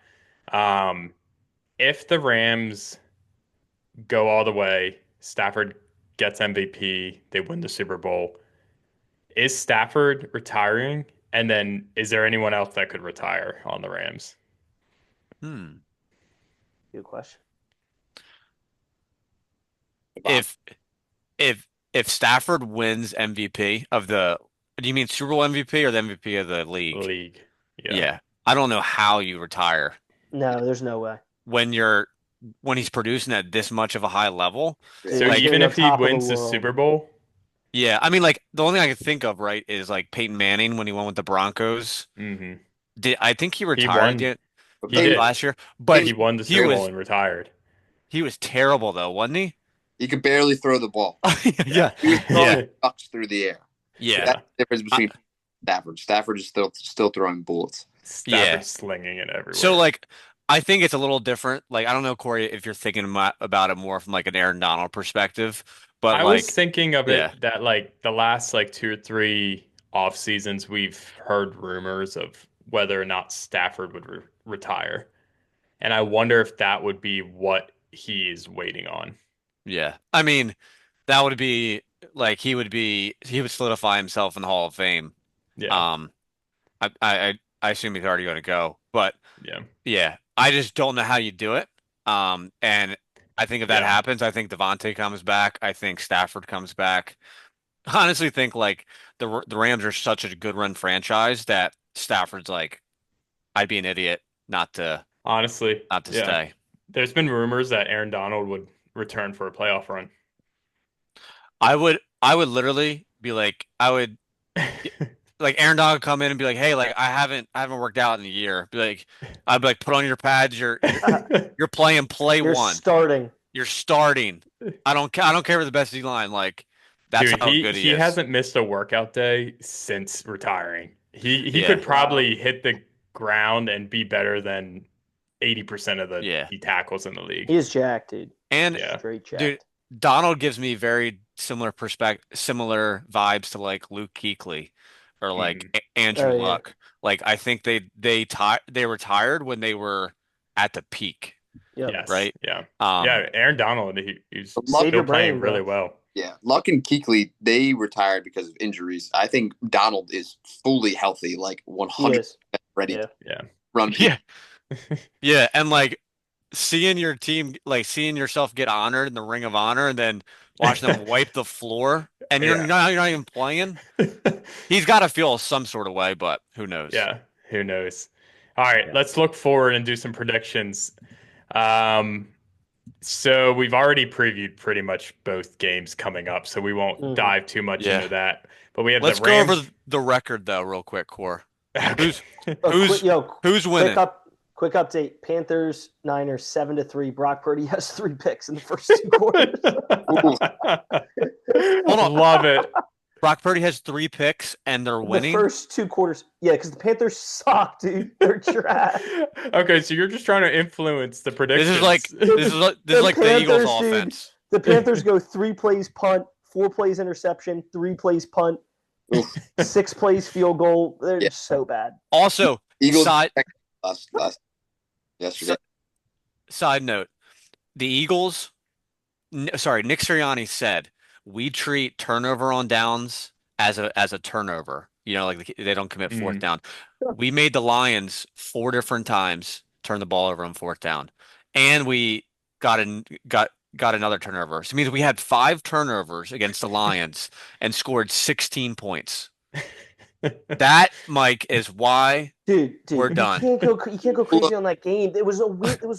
If the Rams go all the way, Stafford gets MVP, they win the Super Bowl, is Stafford retiring? And then is there anyone else that could retire on the Rams? Good question. If Stafford wins MVP of do you mean Super Bowl MVP or the MVP of the league? League. Yeah. I don't know how you retire No, there's no way. when he's producing at this much of a high level. So Like, even if he top of the wins the world. Super Bowl, Yeah, I mean, like the only thing I can think of, right, is like Peyton Manning when he went with the Broncos. I think he retired He did. last year, but he won the Super Bowl and retired. He was terrible though, wasn't he? He could barely throw the ball. Yeah, He was throwing ducks through the air. yeah. So that's the difference between Stafford. Stafford is still throwing bullets. Stafford's slinging it everywhere. So like, I think it's a little different. Like, I don't know, Corey, if you're thinking about it more from like an Aaron Donald perspective, but I was thinking of yeah. it that like the last like 2 or 3 off seasons, we've heard rumors of whether or not Stafford would retire, and I wonder if that would be what he is waiting on. Yeah, I mean, that would be like he would solidify himself in the Hall of Fame. Yeah. I assume he's already going to go, but yeah, I just don't know how you do it. And I think if that happens, I think Devontae comes back. I think Stafford comes back. I honestly think like the Rams are such a good run franchise that Stafford's like, I'd be an idiot not to stay. There's been rumors that Aaron Donald would return for a playoff run. I would literally be like, like Aaron Donald would come in and be like, hey, like I haven't worked out in a year. I'd be like, put on your pads. You're playing play You're one. You're starting. I don't care if the best D line. Like that's how good he is. He hasn't missed a workout day since retiring. He could probably hit the ground and be better than 80% of the tackles in the league. He is jacked, dude. And straight jacked. Dude, Donald gives me very similar vibes to like Luke Kuechly or like Andrew Luck. Like I think they retired when they were at the peak. Yep. Yes. Right? Yeah. Aaron Donald, he's still playing really well. Yeah. Luck and Kuechly, they retired because of injuries. I think Donald is fully healthy, like 100% ready to run. Yeah. Yeah, and like seeing your team, like seeing yourself get honored in the Ring of Honor and then watching them wipe the floor and you're not even playing. He's got to feel some sort of way, but who knows? Yeah, who knows? All right, let's look forward and do some predictions. So we've already previewed pretty much both games coming up, so we won't dive too much into that. But we have let's the Rams. Go over the record though, real quick, Core. Who's who's winning? Quick update: Panthers, Niners, 7-3. Brock Purdy has 3 picks in the first 2 quarters. Hold on, love it. Brock Purdy has 3 picks and they're winning the first 2 quarters. Yeah, because the Panthers suck, dude. They're trash. Okay, so you're just trying to influence the predictions. This is like the Eagles offense. The Panthers go 3 plays punt, 4 plays interception, 3 plays punt, 6 plays field goal. They're so bad. Also, Eagles last yesterday. Side note: the Eagles. Nick Sirianni said we treat turnover on downs as a turnover. like they don't commit fourth down. We made the Lions 4 different times turn the ball over on fourth down, and we got another turnover. So it means we had 5 turnovers against the Lions and scored 16 points. That, Mike, is why we're done. You can't go crazy on that game. There was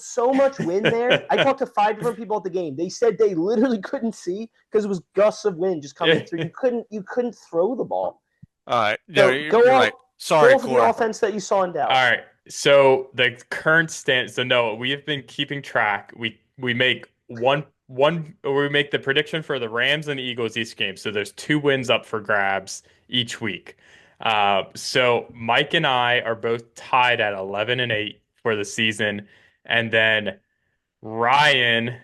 so much wind there. I talked to 5 different people at the game. They said they literally couldn't see because it was gusts of wind just coming through. You couldn't throw the ball. All right, So you're right. Sorry, go off the offense that you saw in Dallas. All right. So the current stand. So no, we have been keeping track. We make we make the prediction for the Rams and the Eagles each game. So there's 2 wins up for grabs each week. So Mike and I are both tied at 11-8 for the season, and then Ryan,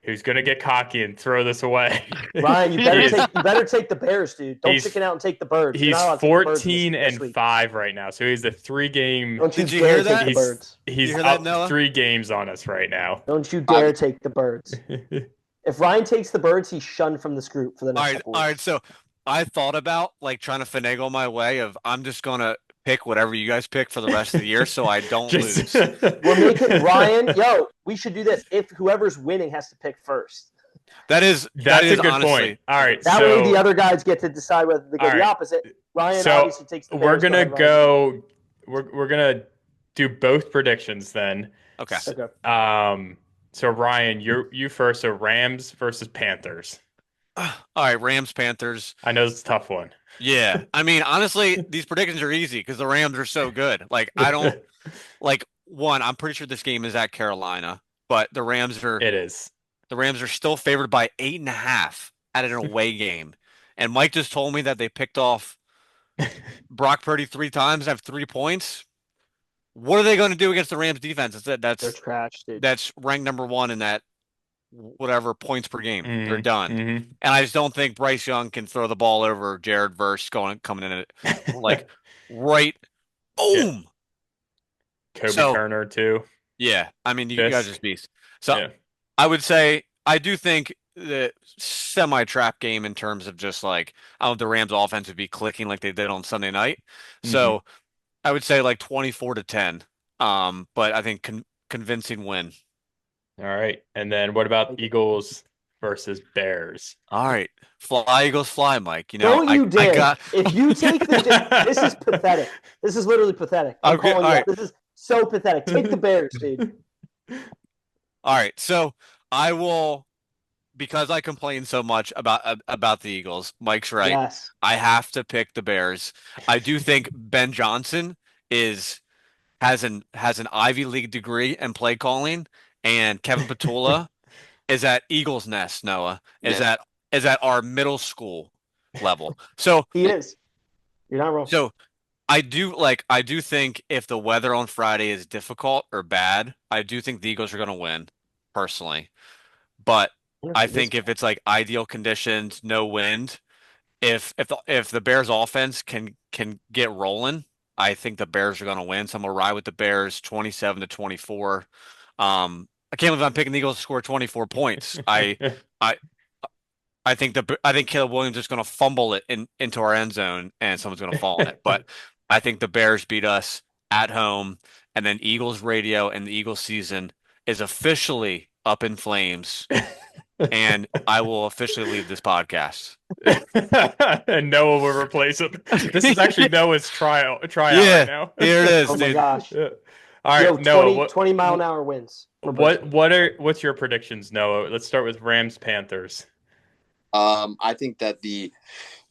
who's going to get cocky and throw this away. Ryan, you better take the Bears, dude. Don't chicken out and take the Birds. He's 14-5 right now, so he's a 3-game. Don't you Did you dare hear that? take the Birds. He's hear up that, Noah? 3 games on us right now. Don't you dare take the Birds. If Ryan takes the Birds, he's shunned from this group for the next couple weeks. All right, so I thought about trying to finagle my way of I'm just gonna pick whatever you guys pick for the rest of the year so I don't lose. We're making Ryan. We should do this. If whoever's winning has to pick first. That's a good honestly point. All right, that way the other guys get to decide whether they go the opposite. Ryan obviously takes the Bears. We're gonna go. We're gonna do both predictions then. Okay. So Ryan, you first. So Rams versus Panthers. All right, Rams, Panthers. I know it's a tough one. Yeah. I mean, honestly, these predictions are easy because the Rams are so good. I don't I'm pretty sure this game is at Carolina, but the Rams are still favored by 8.5 at an away game. And Mike just told me that they picked off Brock Purdy 3 times and have 3 points. What are they going to do against the Rams defense? They're trash, dude. That's ranked number 1 in that whatever points per game. They're done. Mm-hmm. And I just don't think Bryce Young can throw the ball over Jared Verse coming in at right. Boom. Kobe Turner too. Yeah. I mean, you guys are beasts. So yeah. I would say I do think the semi-trap game in terms of just I don't know if the Rams offense would be clicking like they did on Sunday night. So I would say 24-10. But I think convincing win. All right. And then what about Eagles versus Bears? All right. Fly, Eagles, fly, Mike. Don't you dare. If you take this is pathetic. This is literally pathetic. I'm calling you out. This is so pathetic. Take the Bears, dude. All right. So I will, because I complain so much about the Eagles, Mike's right. Yes. I have to pick the Bears. I do think Ben Johnson has an Ivy League degree in play calling. And Kevin Patula is at Eagles Nest, Noah. Is at our middle school level. So he is. You're not wrong. So I do think if the weather on Friday is difficult or bad, I do think the Eagles are going to win, personally. But I think if it's ideal conditions, no wind, if the Bears offense can get rolling, I think the Bears are going to win. So I'm going to ride with the Bears 27-24. I can't believe I'm picking the Eagles to score 24 points. I think Caleb Williams is going to fumble it into our end zone and someone's going to fall on it. But I think the Bears beat us at home, and then Eagles radio and the Eagles season is officially up in flames, and I will officially leave this podcast. And Noah will replace him. This is actually Noah's tryout right now. Here it is. Oh my gosh. Yeah. All right, Noah. 20 mile an hour winds. What's your predictions, Noah? Let's start with Rams Panthers. I think that the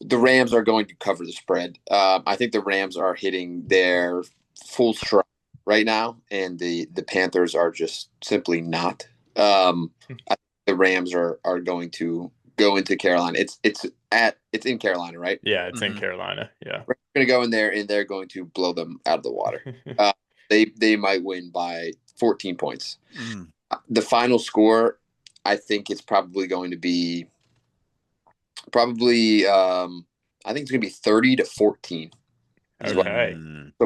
Rams are going to cover the spread. I think the Rams are hitting their full stride right now, and the Panthers are just simply not. I think the Rams are going to go into Carolina. It's in Carolina, right? Yeah, it's in Carolina. Yeah, we're going to go in there, and they're going to blow them out of the water. They might win by 14 points. The final score, I think it's probably going to be I think it's going to be 30-14. Okay. So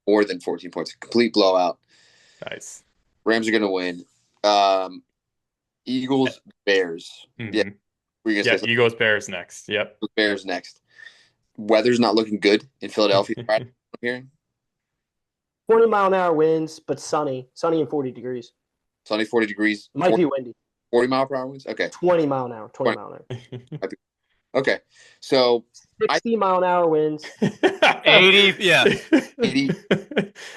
more than 14 points. Complete blowout. Nice. Rams are going to win. Eagles, Bears. Mm-hmm. Yeah. Eagles, Bears next. Yep. Bears next. weather's not looking good in Philadelphia. Right? I'm hearing 20-mile-an-hour winds, but sunny and 40 degrees. sunny, 40 degrees. Might 40, be windy. 40-mile-per-hour winds. Okay. 20 mile an hour. 20 mile an hour. Okay. So 60-mile-an-hour winds. 80, yeah. 80.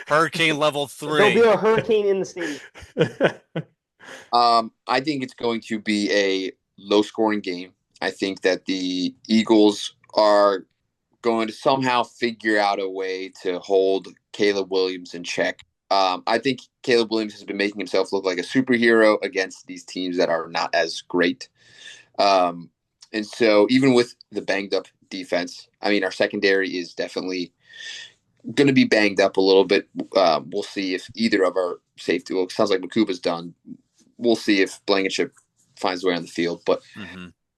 Hurricane level 3. There'll be a hurricane in the stadium. I think it's going to be a low-scoring game. I think that the Eagles are going to somehow figure out a way to hold Caleb Williams in check. I think Caleb Williams has been making himself look like a superhero against these teams that are not as great. And so even with the banged-up defense, I mean, our secondary is definitely going to be banged up a little bit. We'll see if either of our safety – well, it sounds like Makuba's done. We'll see if Blankenship finds a way on the field. But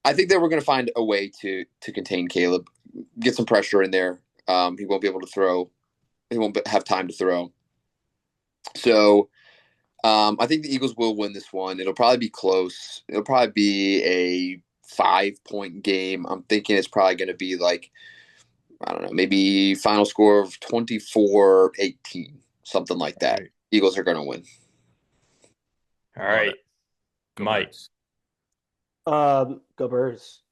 I think that we're going to find a way to contain Caleb, get some pressure in there. He won't be able to throw. He won't have time to throw. So I think the Eagles will win this one. It'll probably be close. It'll probably be a 5-point game. I'm thinking it's probably going to be like, I don't know, maybe final score of 24-18, something like that. Right. Eagles are going to win. All right. Go Mike. Birds. Go Birds.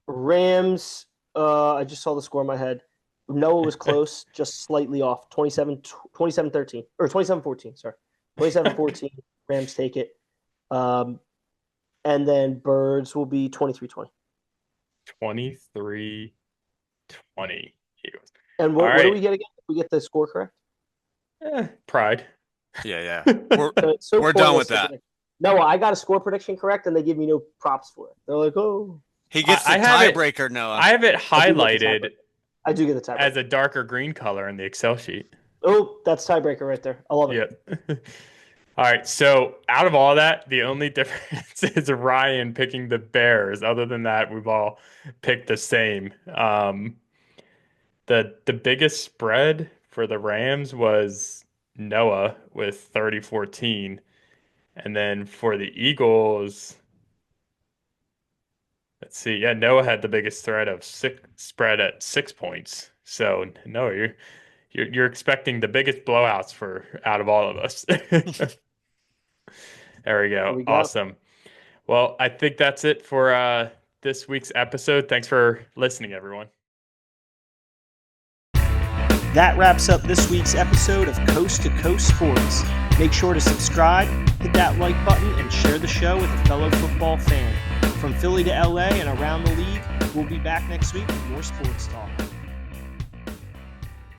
Rams, I just saw the score in my head. Noah was close, just slightly off. 27-13. Or 27-14, sorry. 27-14. Rams take it. And then Birds will be 23-20. 23-20 Eagles. And what right. do we get again if we get the score correct? Pride. Yeah. So We're done with that. No, I got a score prediction correct, and they give me no props for it. They're like, oh. He gets the I have it- tiebreaker, Noah. I have it highlighted I do get the tiebreaker. as a darker green color in the Excel sheet. Oh, that's tiebreaker right there. I love it. Yeah. All right. So out of all that, the only difference is Ryan picking the Bears. Other than that, we've all picked the same. The biggest spread for the Rams was Noah with 30-14. And then for the Eagles, let's see. Yeah, Noah had the biggest spread at 6 points. So Noah, you're expecting the biggest blowouts out of all of us. There we go. Awesome. Well, I think that's it for this week's episode. Thanks for listening, everyone. That wraps up this week's episode of Coast to Coast Sports. Make sure to subscribe, hit that like button, and share the show with a fellow football fan. From Philly to LA and around the league, we'll be back next week with more sports talk.